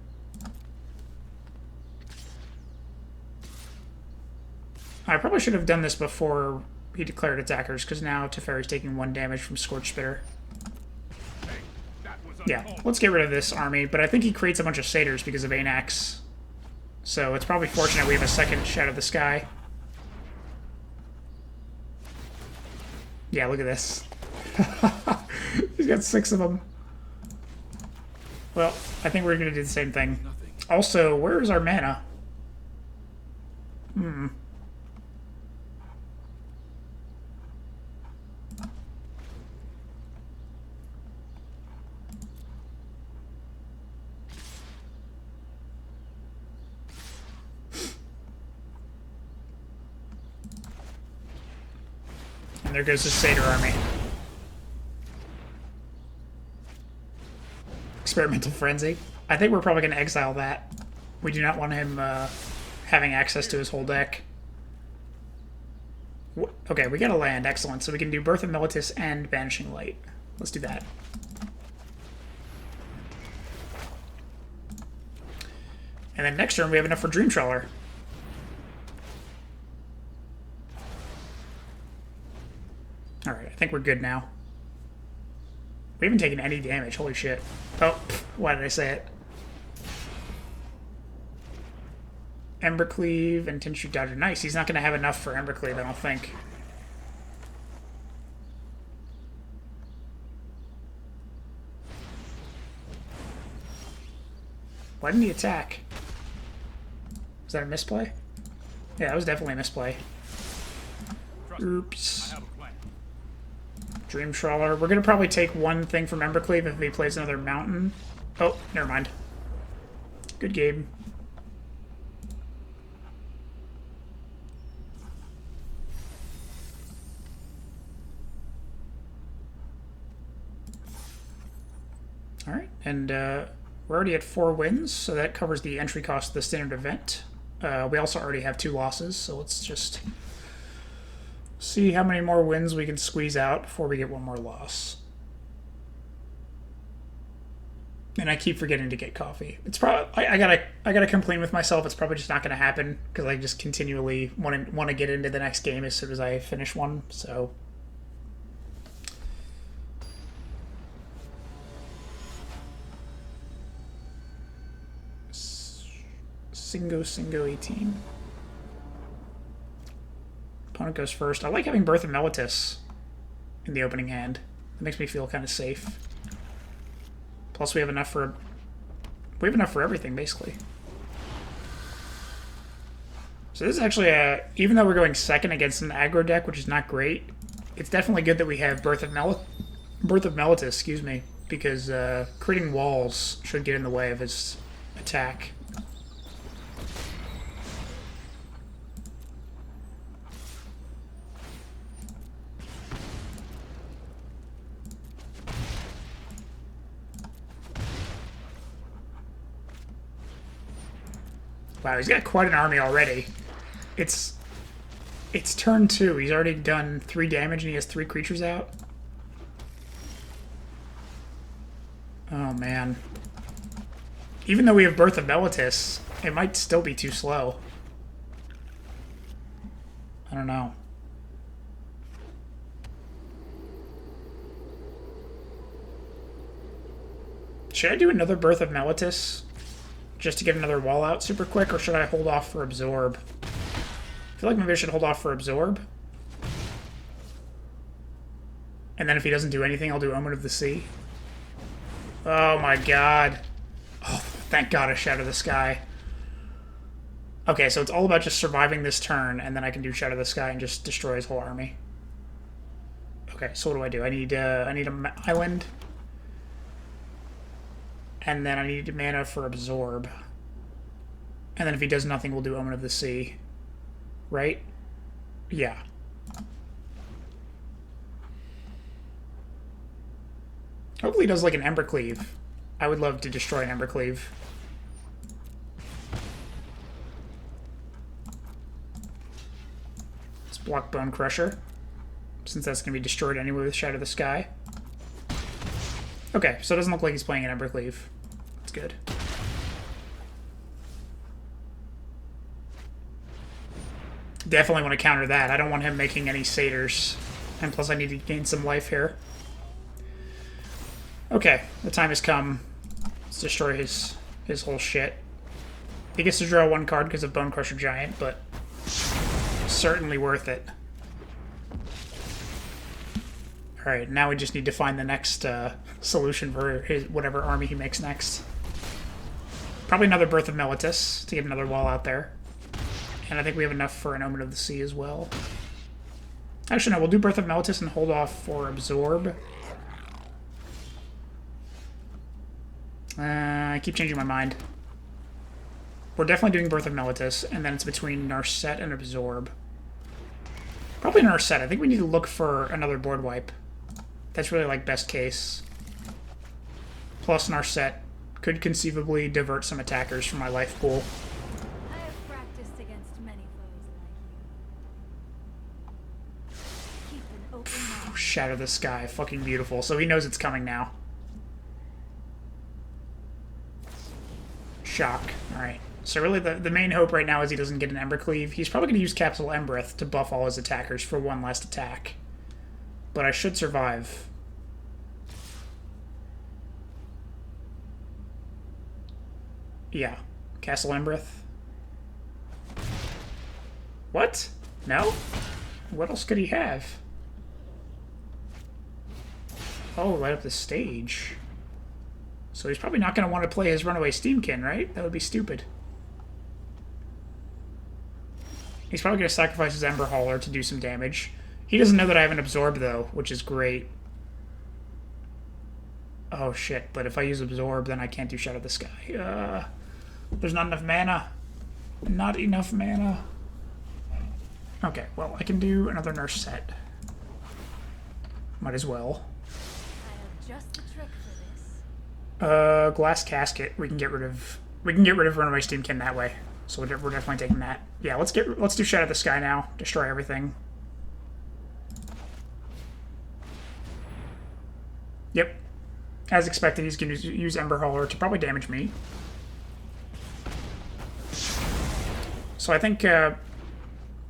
I probably should have done this before he declared attackers, because now Teferi's taking 1 damage from Scorch Spitter. Yeah, let's get rid of this army, but I think he creates a bunch of satyrs because of Anax. So it's probably fortunate we have a second Shatter the Sky. Yeah, look at this. He's got 6 of them. Well, I think we're going to do the same thing. Also, where is our mana? And there goes the Satyr army. Experimental Frenzy. I think we're probably going to exile that. We do not want him having access to his whole deck. Okay, we got a land. Excellent. So we can do Birth of Meletis and Banishing Light. Let's do that. And then next turn we have enough for Dream Trawler. Alright, I think we're good now. We haven't taken any damage. Holy shit. Oh, why did I say it? Embercleave and Tin Street Dodger. Nice. He's not going to have enough for Embercleave, I don't think. Why didn't he attack? Was that a misplay? Yeah, that was definitely a misplay. Oops. I have a plan. Dream Trawler. We're going to probably take one thing from Embercleave if he plays another mountain. Oh, never mind. Good game. Alright, and we're already at 4 wins, so that covers the entry cost of the standard event. We also already have 2 losses, so let's just see how many more wins we can squeeze out before we get one more loss. And I keep forgetting to get coffee. It's probably I gotta complain with myself. It's probably just not gonna happen because I just continually want to get into the next game as soon as I finish one. So. Singo 18. Opponent goes first. I like having Birth of Meletis in the opening hand. It makes me feel kind of safe. Plus we have enough for everything basically. So this is actually even though we're going second against an aggro deck, which is not great, it's definitely good that we have Birth of Meletis, excuse me, because creating walls should get in the way of his attack. Wow, he's got quite an army already. It's turn 2. He's already done 3 damage and he has 3 creatures out. Oh, man. Even though we have Birth of Meletis, it might still be too slow. I don't know. Should I do another Birth of Meletis? Just to get another wall out super quick, or should I hold off for Absorb? I feel like maybe I should hold off for Absorb. And then if he doesn't do anything, I'll do Omen of the Sea. Oh my god. Oh, thank god I Shatter the Sky. Okay, so it's all about just surviving this turn, and then I can do Shatter the Sky and just destroy his whole army. Okay, so what do? I need an island. And then I need mana for Absorb. And then if he does nothing, we'll do Omen of the Sea. Right? Yeah. Hopefully he does like an Embercleave. I would love to destroy an Embercleave. Let's block Bone Crusher, since that's going to be destroyed anyway with Shatter the Sky. Okay, so it doesn't look like he's playing an Embercleave. That's good. Definitely want to counter that. I don't want him making any satyrs. And plus I need to gain some life here. Okay, the time has come. Let's destroy his whole shit. He gets to draw 1 card because of Bone Crusher Giant, but certainly worth it. Alright, now we just need to find the next solution for his whatever army he makes next. Probably another Birth of Meletis to get another wall out there. And I think we have enough for an Omen of the Sea as well. Actually, no, we'll do Birth of Meletis and hold off for Absorb. I keep changing my mind. We're definitely doing Birth of Meletis, and then it's between Narset and Absorb. Probably Narset. I think we need to look for another board wipe. That's really like best case. Plus Narset could conceivably divert some attackers from my life pool. I have practiced against many foes like you. Keep an open mind. Shatter the Sky. Fucking beautiful. So he knows it's coming now. Shock. Alright. So really the main hope right now is he doesn't get an Embercleave. He's probably going to use Castle Ardenvale to buff all his attackers for one last attack. But I should survive. Yeah. Castle Ardenvale. What? No? What else could he have? Oh, light up the stage. So he's probably not going to want to play his Runaway Steamkin, right? That would be stupid. He's probably going to sacrifice his Ember Hauler to do some damage. He doesn't know that I have an Absorb, though, which is great. Oh, shit. But if I use Absorb, then I can't do Shatter the Sky. There's not enough mana. Not enough mana. Okay, well, I can do another Narset. Might as well. I have just the trick for this. Glass Casket. We can get rid of Runaway Steamkin that way. So we're definitely taking that. Yeah, let's do Shatter the Sky now. Destroy everything. Yep. As expected, he's going to use Ember Hauler to probably damage me. So I think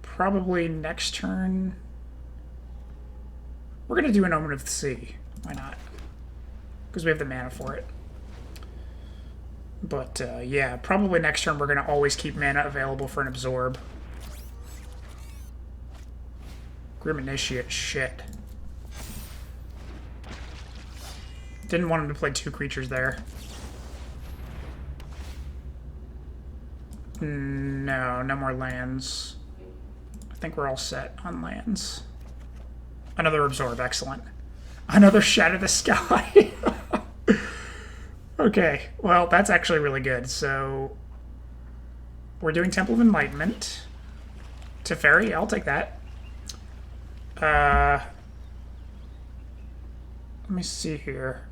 probably next turn we're going to do an Omen of the Sea. Why not? Because we have the mana for it. But yeah, probably next turn we're going to always keep mana available for an Absorb. Grim Initiate, shit. Didn't want him to play 2 creatures there. No, no more lands. I think we're all set on lands. Another Absorb, excellent. Another Shatter the Sky. Okay, well, that's actually really good. So, we're doing Temple of Enlightenment. Teferi, I'll take that. Let me see here.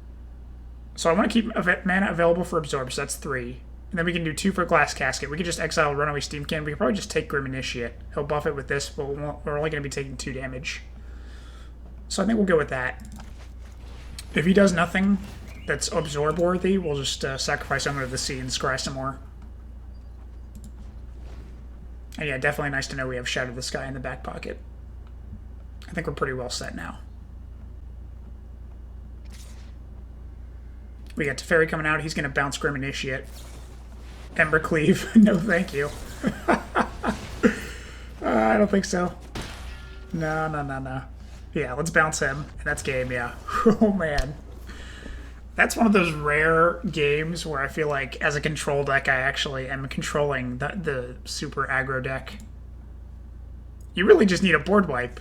So I want to keep mana available for Absorb, so that's 3. And then we can do 2 for Glass Casket. We could just exile Runaway Steamkin. We could probably just take Grim Initiate. He'll buff it with this, but we're only going to be taking 2 damage. So I think we'll go with that. If he does nothing that's Absorb worthy, we'll just sacrifice Omen of the Sea and scry some more. And yeah, definitely nice to know we have Shatter the Sky in the back pocket. I think we're pretty well set now. We got Teferi coming out. He's going to bounce Grim Initiate. Ember Cleave. No, thank you. I don't think so. No. Yeah, let's bounce him. And that's game, yeah. Oh, man. That's one of those rare games where I feel like, as a control deck, I actually am controlling the super aggro deck. You really just need a board wipe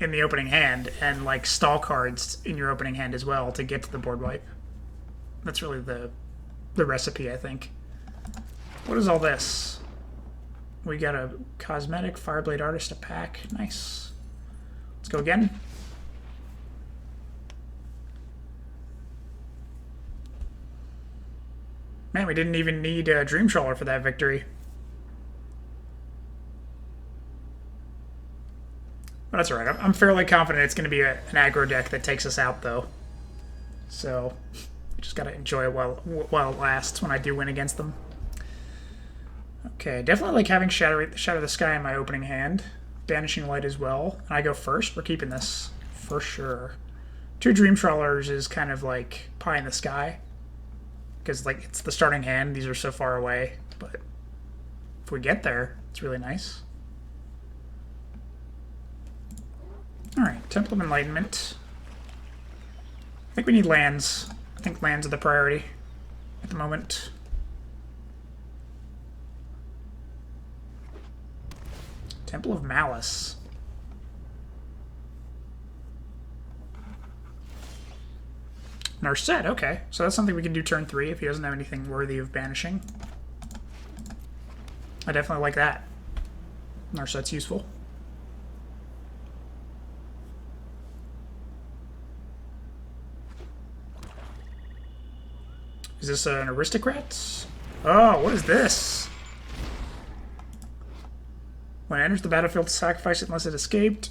in the opening hand, and, like, stall cards in your opening hand as well to get to the board wipe. That's really the recipe, I think. What is all this? We got a Cosmetic, Fireblade Artist, a pack. Nice. Let's go again. Man, we didn't even need a Dream Trawler for that victory. But that's alright. I'm fairly confident it's going to be an aggro deck that takes us out, though. So, just got to enjoy it while it lasts when I do win against them. Okay, definitely like having Shatter the Sky in my opening hand. Banishing Light as well. And I go first. We're keeping this for sure. 2 Dream Trawlers is kind of like pie in the sky. Because, like, it's the starting hand. These are so far away. But if we get there, it's really nice. Alright, Temple of Enlightenment. I think we need lands. I think lands are the priority at the moment. Temple of Malice. Narset, okay. So that's something we can do turn 3 if he doesn't have anything worthy of banishing. I definitely like that. Narset's useful. Is this an Aristocrat? Oh, what is this? When it enters the battlefield, sacrifice it unless it escaped.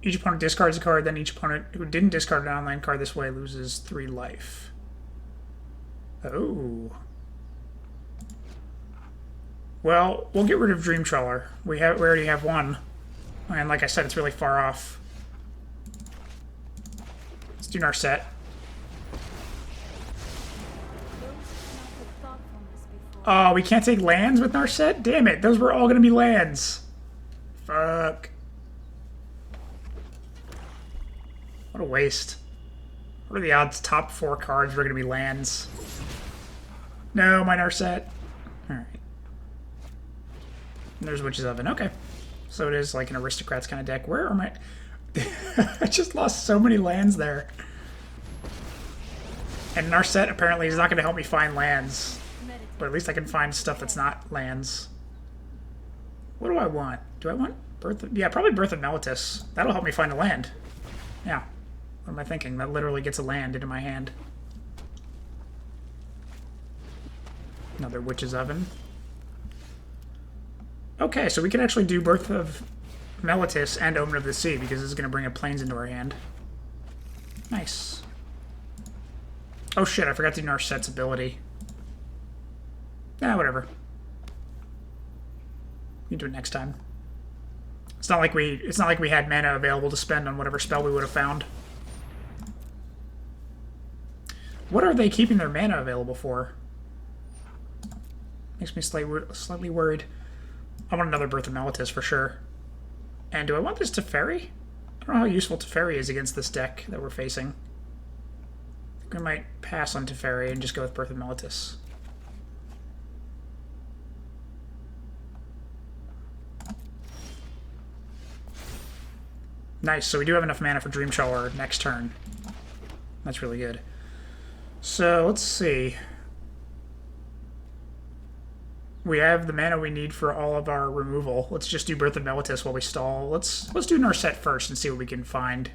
Each opponent discards a card, then each opponent who didn't discard an online card this way loses 3 life. Oh. Well, we'll get rid of Dream Trawler. We already have one. And like I said, it's really far off. Let's do Narset. Oh, we can't take lands with Narset? Damn it, those were all going to be lands. Fuck. What a waste. What are the odds top 4 cards were going to be lands? No, my Narset. Alright. And there's Witch's Oven. Okay. So it is like an Aristocrats kind of deck. Where are my... I just lost so many lands there. And Narset apparently is not going to help me find lands. But at least I can find stuff that's not lands. What do I want? Do I want Birth of... Yeah, probably Birth of Meletis. That'll help me find a land. Yeah. What am I thinking? That literally gets a land into my hand. Another Witch's Oven. Okay, so we can actually do Birth of Meletis and Omen of the Sea because this is going to bring up planes into our hand. Nice. Oh shit, I forgot to do Narset's ability. Whatever. We can do it next time. It's not like we had mana available to spend on whatever spell we would have found. What are they keeping their mana available for? Makes me slightly worried. I want another Birth of Meletis for sure. And do I want this Teferi? I don't know how useful Teferi is against this deck that we're facing. I think we might pass on Teferi and just go with Birth of Meletis. Nice, so we do have enough mana for Dream Trawler next turn. That's really good. So, let's see. We have the mana we need for all of our removal. Let's just do Birth of Meletis while we stall. Let's do Narset first and see what we can find.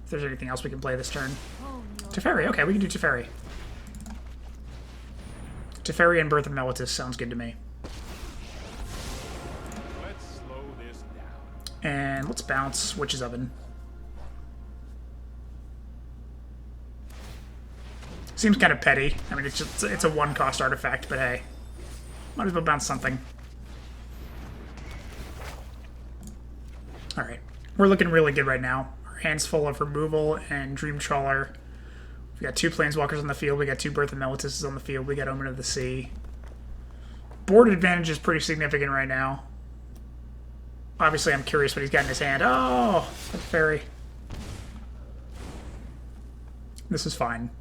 If there's anything else we can play this turn. Teferi, okay, we can do Teferi. Teferi and Birth of Meletis sounds good to me. Let's slow this down. And let's bounce Witch's Oven. Seems kind of petty. I mean, it's a one-cost artifact, but hey. Might as well bounce something. Alright. We're looking really good right now. Our hand's full of removal and Dream Trawler. We got 2 Planeswalkers on the field. We got 2 Birth of Meletis on the field. We got Omen of the Sea. Board advantage is pretty significant right now. Obviously, I'm curious what he's got in his hand. Oh! That's fairy. This is fine.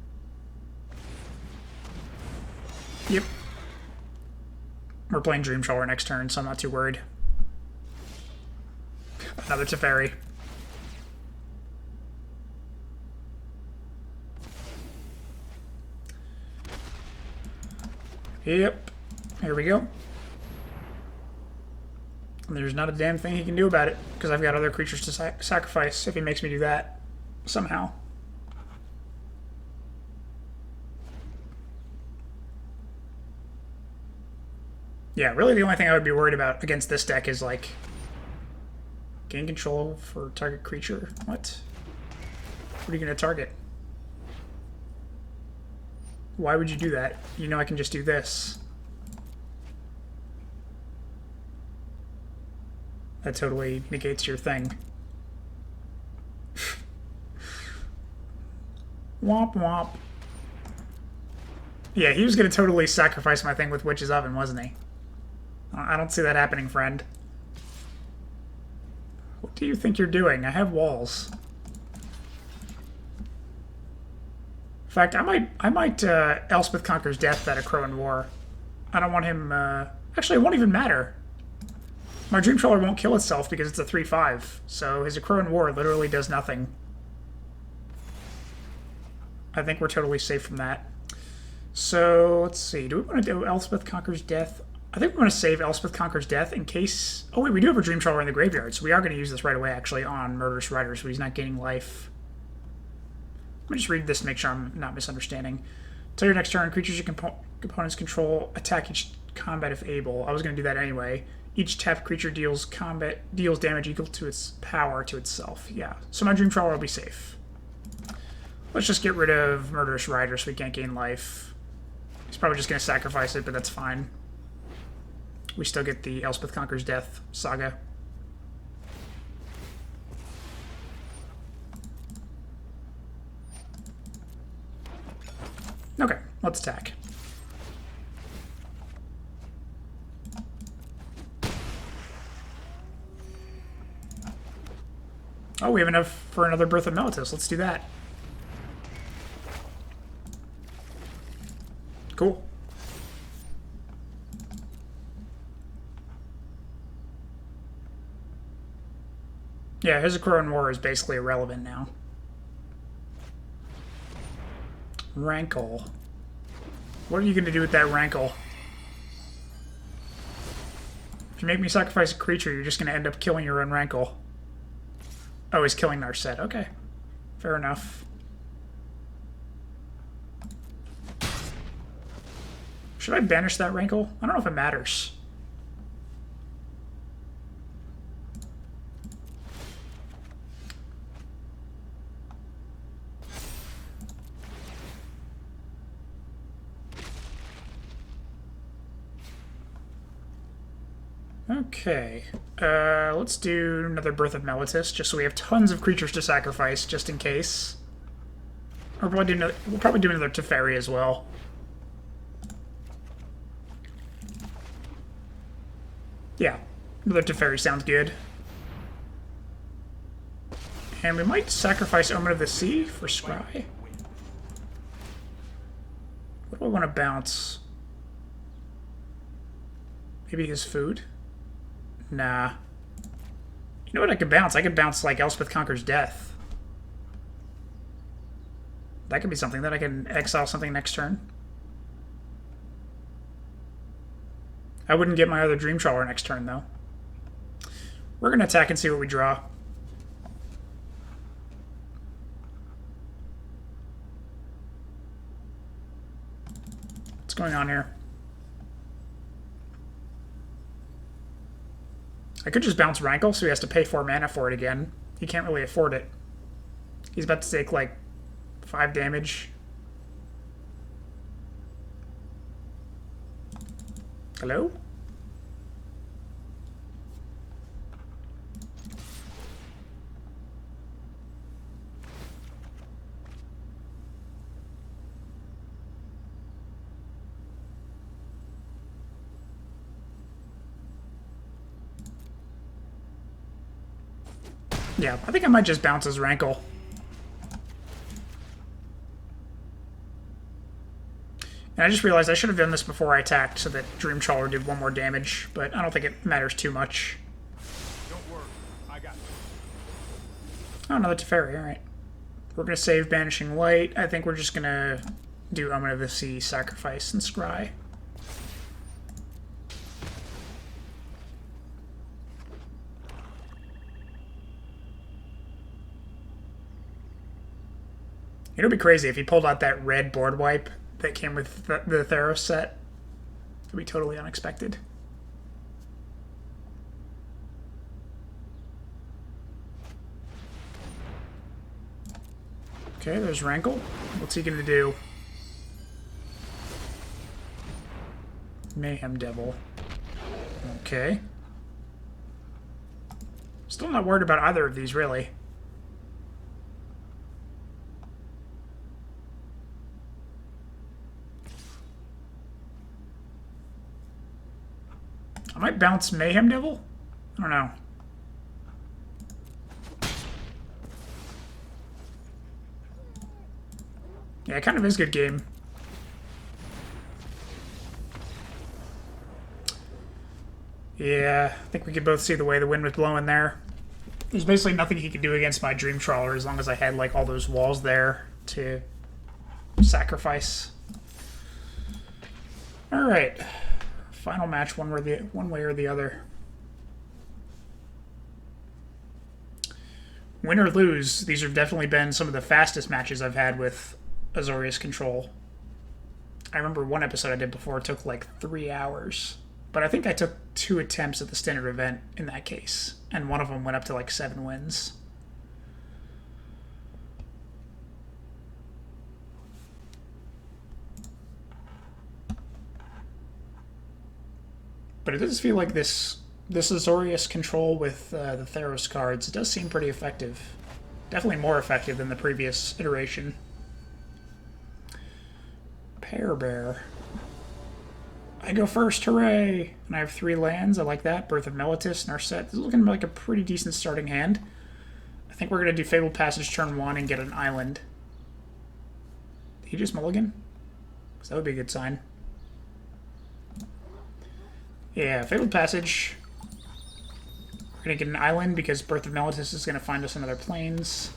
Yep. We're playing Dream Trawler next turn, so I'm not too worried. Another Teferi. Yep. Here we go. And there's not a damn thing he can do about it, because I've got other creatures to sacrifice if he makes me do that somehow. Yeah, really the only thing I would be worried about against this deck is, like, gain control for target creature. What? What are you going to target? Why would you do that? You know I can just do this. That totally negates your thing. Womp womp. Yeah, he was going to totally sacrifice my thing with Witch's Oven, wasn't he? I don't see that happening, friend. What do you think you're doing? I have walls. In fact, I might Elspeth Conquers Death that a Crow in War. I don't want him... Actually, it won't even matter. My Dream Trawler won't kill itself because it's a 3/5. So his Crow in War literally does nothing. I think we're totally safe from that. So, let's see. Do we want to do Elspeth Conquers Death? I think we're going to save Elspeth Conquers Death in case... Oh, wait, we do have a Dream Trawler in the graveyard, so we are going to use this right away, actually, on Murderous Rider, so he's not gaining life. Let me just read this to make sure I'm not misunderstanding. Until your next turn, creatures your components control attack each combat if able. I was going to do that anyway. Each tapped creature deals damage equal to its power to itself. Yeah, so my Dream Trawler will be safe. Let's just get rid of Murderous Rider so we can't gain life. He's probably just going to sacrifice it, but that's fine. We still get the Elspeth Conquers Death saga. Okay, let's attack. Oh, we have enough for another Birth of Meletis. Let's do that. Cool. Yeah, his Crow War is basically irrelevant now. Rankle. What are you going to do with that Rankle? If you make me sacrifice a creature, you're just going to end up killing your own Rankle. Oh, he's killing Narset. Okay. Fair enough. Should I banish that Rankle? I don't know if it matters. Okay, let's do another Birth of Meletis, just so we have tons of creatures to sacrifice, just in case. We'll probably do another Teferi as well. Yeah, another Teferi sounds good. And we might sacrifice Omen of the Sea for Scry. What do I want to bounce? Maybe his food? Nah. You know what I could bounce? I could bounce, like, Elspeth Conquers Death. That could be something that I can exile something next turn. I wouldn't get my other Dream Trawler next turn, though. We're going to attack and see what we draw. What's going on here? I could just bounce Rankle, so he has to pay 4 mana for it again. He can't really afford it. He's about to take, like, 5 damage. Hello? Yeah, I think I might just bounce his Rankle. And I just realized I should have done this before I attacked so that Dream Trawler did 1 more damage, but I don't think it matters too much. Don't worry, I got you. Oh, another Teferi, alright. We're going to save Banishing Light. I think we're just going to do Omen of the Sea, sacrifice, and scry. It'd be crazy if he pulled out that red board wipe that came with the Theros set. It'd be totally unexpected. Okay, there's Rankle. What's he gonna do? Mayhem Devil. Okay. Still not worried about either of these, really. I might bounce Mayhem Devil? I don't know. Yeah, it kind of is a good game. Yeah, I think we could both see the way the wind was blowing there. There's basically nothing he could do against my Dream Trawler as long as I had like all those walls there to sacrifice. Alright. Final match, one way or the other. Win or lose, these have definitely been some of the fastest matches I've had with Azorius Control. I remember one episode I did before took like 3 hours. But I think I took 2 attempts at the standard event in that case. And one of them went up to like 7 wins. But it does feel like this Azorius Control with the Theros cards, it does seem pretty effective. Definitely more effective than the previous iteration. Pear Bear. I go first, hooray! And I have 3 lands, I like that. Birth of Meletis, Narset. This is looking like a pretty decent starting hand. I think we're going to do Fabled Passage turn 1 and get an island. Did he just mulligan? Because that would be a good sign. Yeah, Fabled Passage. We're going to get an island because Birth of Meletis is going to find us in other planes.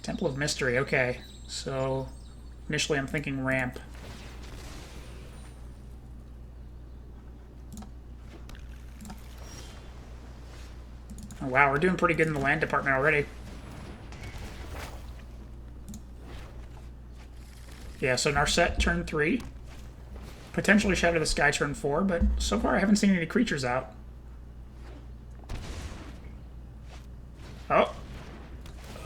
Temple of Mystery, okay. So, initially I'm thinking ramp. Oh, wow, we're doing pretty good in the land department already. Yeah, so Narset turn 3. Potentially Shatter the Sky turn 4, but so far I haven't seen any creatures out. Oh.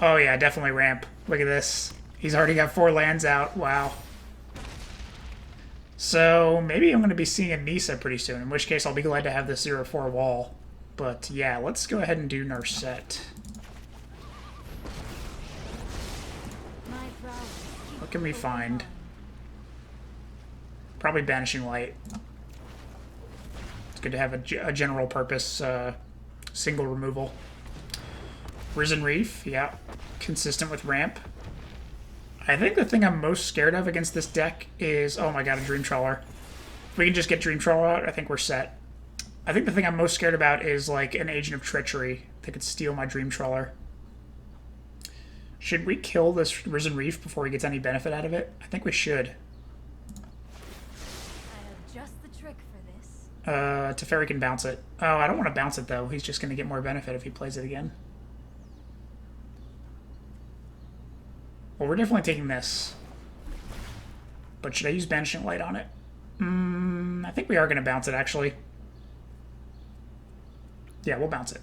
Oh yeah, definitely ramp. Look at this. He's already got 4 lands out. Wow. So maybe I'm going to be seeing a Nisa pretty soon, in which case I'll be glad to have this 0-4 wall. But yeah, let's go ahead and do Narset. What can we find? Probably Banishing Light. It's good to have a general purpose single removal. Risen Reef, yeah. Consistent with ramp. I think the thing I'm most scared of against this deck is... Oh my god, a Dream Trawler. If we can just get Dream Trawler out, I think we're set. I think the thing I'm most scared about is like an Agent of Treachery that could steal my Dream Trawler. Should we kill this Risen Reef before he gets any benefit out of it? I think we should. I have just the trick for this. Teferi can bounce it. Oh, I don't want to bounce it though. He's just going to get more benefit if he plays it again. Well, we're definitely taking this. But should I use Banishing Light on it? I think we are going to bounce it, actually. Yeah, we'll bounce it.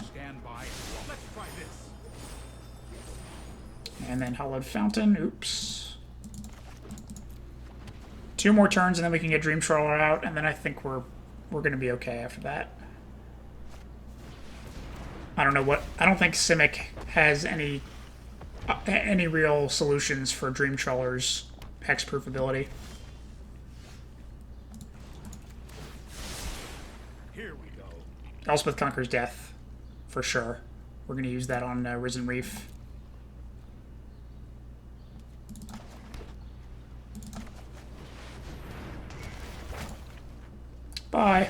Stand by. Let's try this. And then Hallowed Fountain. Oops. 2 more turns, and then we can get Dream Trawler out, and then I think we're going to be okay after that. I don't know what... I don't think Simic has any real solutions for Dream Trawler's hexproof ability. Here we go. Elspeth Conquers Death, for sure. We're going to use that on Risen Reef. Bye.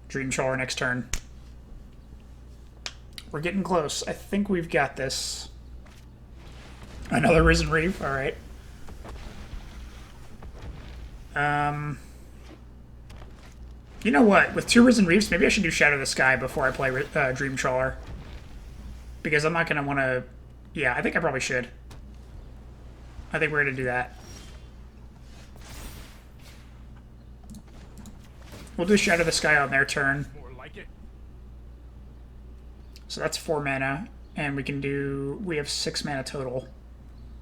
Dream Trawler next turn. We're getting close. I think we've got this. Another Risen Reef. All right. You know what? With 2 Risen Reefs, maybe I should do Shatter the Sky before I play Dream Trawler. Because I'm not going to want to... Yeah, I think I probably should. I think we're going to do that. We'll do Shatter the Sky on their turn. More like it. So that's 4 mana. And we can do... We have 6 mana total.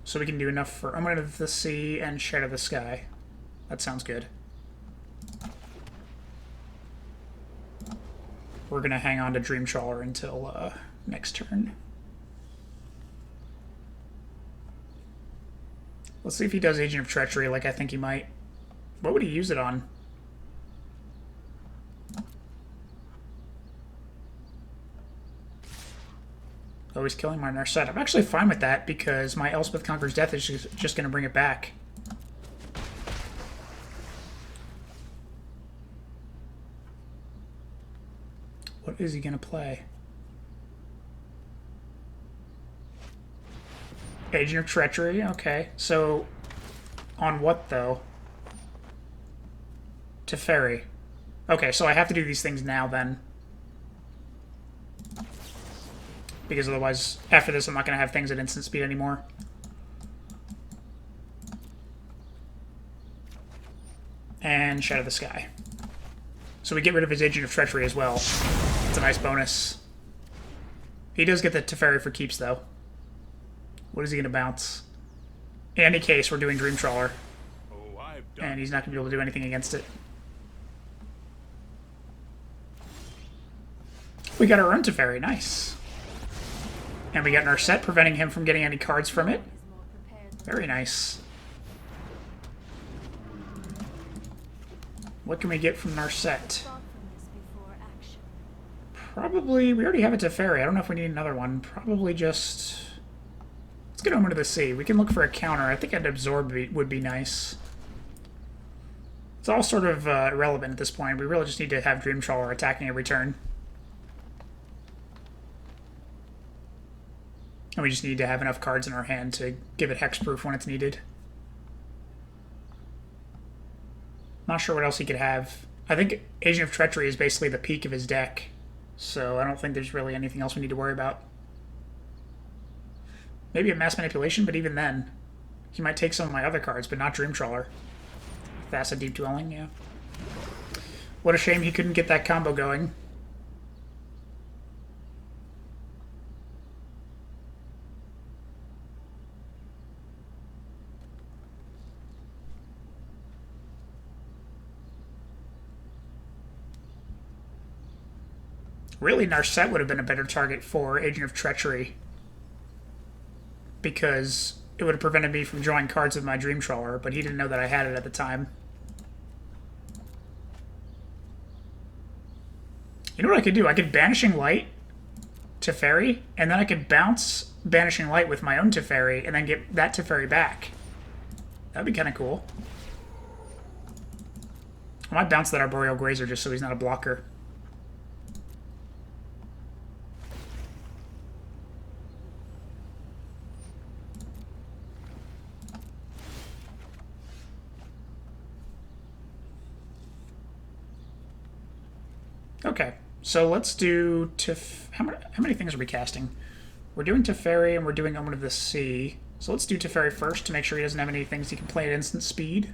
So we can do enough for Omen of the Sea and Shatter the Sky. That sounds good. We're going to hang on to Dream Trawler until next turn. Let's see if he does Agent of Treachery like I think he might. What would he use it on? Oh, he's killing my Narset. I'm actually fine with that because my Elspeth Conquers Death is just going to bring it back. What is he going to play? Agent of Treachery, okay. So, on what, though? Teferi. Okay, so I have to do these things now, then. Because otherwise, after this, I'm not going to have things at instant speed anymore. And Shatter the Sky. So we get rid of his Agent of Treachery as well. It's a nice bonus. He does get the Teferi for keeps, though. What is he going to bounce? In any case, we're doing Dream Trawler. Oh, I've done. And he's not going to be able to do anything against it. We got our own Teferi, nice. And we got Narset preventing him from getting any cards from it. Very nice. What can we get from Narset? Probably, we already have a Teferi. I don't know if we need another one. Probably just... Let's Let's get Omen to the Sea. We can look for a counter. I think an absorb would be nice. It's all sort of irrelevant at this point. We really just need to have Dream Trawler attacking every turn. And we just need to have enough cards in our hand to give it hexproof when it's needed. Not sure what else he could have. I think Agent of Treachery is basically the peak of his deck. So I don't think there's really anything else we need to worry about. Maybe a Mass Manipulation, but even then, he might take some of my other cards, but not Dream Trawler. Thassa Deep Dwelling, yeah. What a shame he couldn't get that combo going. Really, Narset would have been a better target for Agent of Treachery, because it would have prevented me from drawing cards with my Dream Trawler, but he didn't know that I had it at the time. You know what I could do? I could Banishing Light Teferi, and then I could bounce Banishing Light with my own Teferi, and then get that Teferi back. That'd be kind of cool. I might bounce that Arboreal Grazer just so he's not a blocker. Okay, so let's do how many things are we casting? We're doing Teferi and we're doing Omen of the Sea. So let's do Teferi first to make sure he doesn't have any things he can play at instant speed.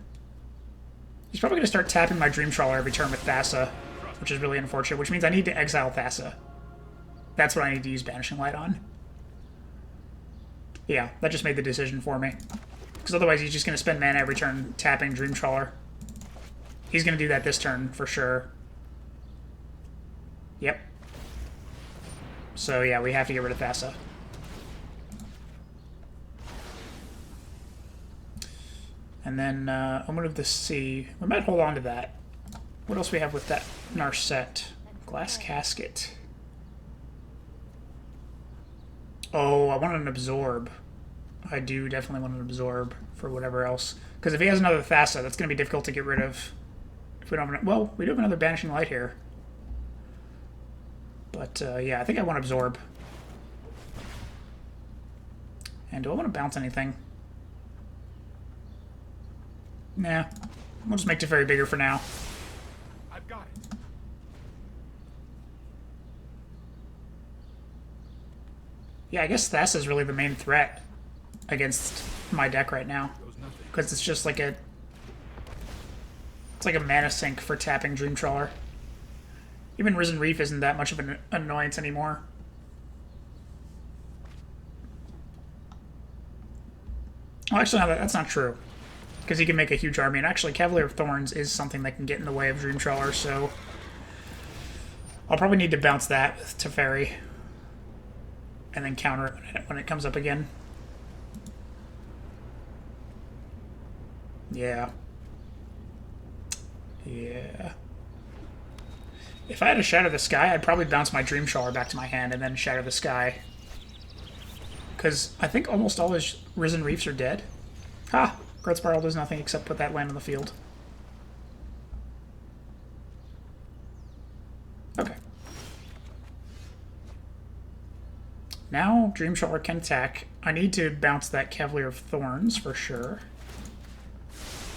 He's probably going to start tapping my Dream Trawler every turn with Thassa, which is really unfortunate, which means I need to exile Thassa. That's what I need to use Banishing Light on. Yeah, that just made the decision for me. Because otherwise he's just going to spend mana every turn tapping Dream Trawler. He's going to do that this turn for sure. Yep. So yeah, we have to get rid of Thassa. And then Omen of the Sea. We might hold on to that. What else we have with that Narset? Glass Casket. Oh, I want an Absorb. I do definitely want an Absorb for whatever else. Because if he has another Thassa, that's going to be difficult to get rid of. If we don't have, well, we do have another Banishing Light here. But, yeah, I think I want to Absorb. And do I want to bounce anything? Nah. We'll just make Teferi bigger for now. I've got it. Yeah, I guess Thassa is really the main threat against my deck right now. Because it's just like a... It's like a mana sink for tapping Dream Trawler. Even Risen Reef isn't that much of an annoyance anymore. Well, actually, no, that's not true. Because he can make a huge army. And actually, Cavalier of Thorns is something that can get in the way of Dream Trawler, so... I'll probably need to bounce that with Teferi. And then counter it when it comes up again. Yeah. Yeah. If I had a Shatter the Sky, I'd probably bounce my Dream Trawler back to my hand and then Shatter the Sky. Because I think almost all his Risen Reefs are dead. Ha! Growth Spiral does nothing except put that land on the field. Okay. Now Dream Trawler can attack. I need to bounce that Cavalier of Thorns for sure.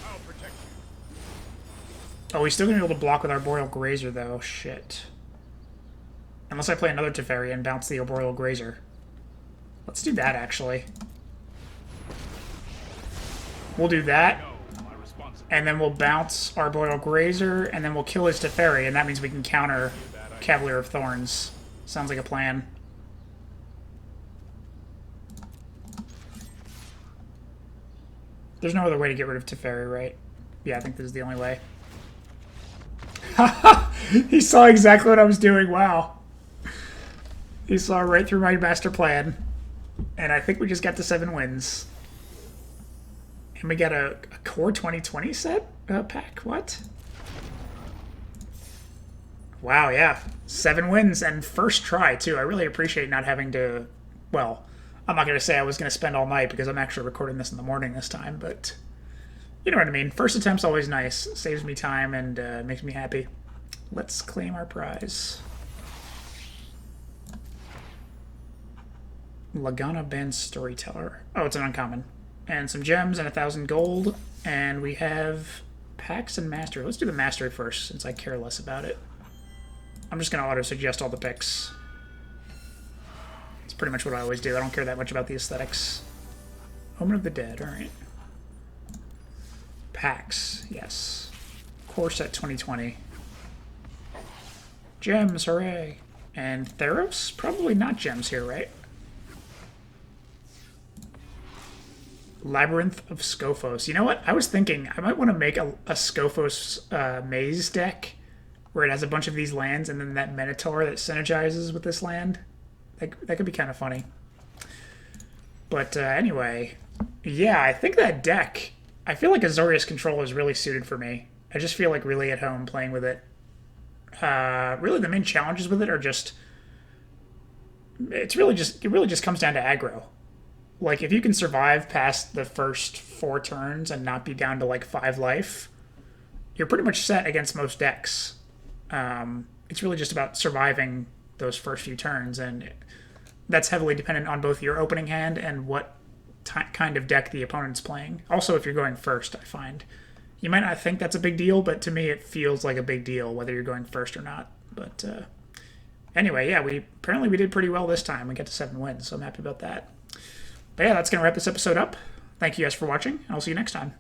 I'll protect you. Oh, he's still going to be able to block with Arboreal Grazer, though. Shit. Unless I play another Teferi and bounce the Arboreal Grazer. Let's do that, actually. We'll do that. And then we'll bounce Arboreal Grazer, and then we'll kill his Teferi, and that means we can counter Cavalier of Thorns. Sounds like a plan. There's no other way to get rid of Teferi, right? Yeah, I think this is the only way. He saw exactly what I was doing. Wow. He saw right through my master plan. And I think we just got to 7 wins. And we got a Core 2020 set pack? What? Wow, yeah. 7 wins and first try, too. I really appreciate not having to... Well, I'm not going to say I was going to spend all night because I'm actually recording this in the morning this time, but you know what I mean. First attempt's always nice. Saves me time and makes me happy. Let's claim our prize. Lagana Band Storyteller. Oh, it's an uncommon. And some gems and 1,000 gold. And we have packs and mastery. Let's do the mastery first since I care less about it. I'm just going to auto-suggest all the picks. It's pretty much what I always do. I don't care that much about the aesthetics. Omen of the Dead, alright. Packs, yes. Core set 2020. Gems, hooray. And Theros? Probably not gems here, right? Labyrinth of Scophos. You know what? I was thinking I might want to make a Scophos maze deck where it has a bunch of these lands and then that Minotaur that synergizes with this land. That could be kind of funny. But anyway, yeah, I think that deck, I feel like Azorius Control is really suited for me. I just feel like really at home playing with it. Really the main challenges with it are just, it really just comes down to aggro. Like, if you can survive past the first 4 turns and not be down to, like, 5 life, you're pretty much set against most decks. It's really just about surviving those first few turns, and that's heavily dependent on both your opening hand and what kind of deck the opponent's playing. Also, if you're going first, I find. You might not think that's a big deal, but to me it feels like a big deal, whether you're going first or not. But anyway, yeah, apparently we did pretty well this time. We got to 7 wins, so I'm happy about that. But yeah, that's going to wrap this episode up. Thank you guys for watching, and I'll see you next time.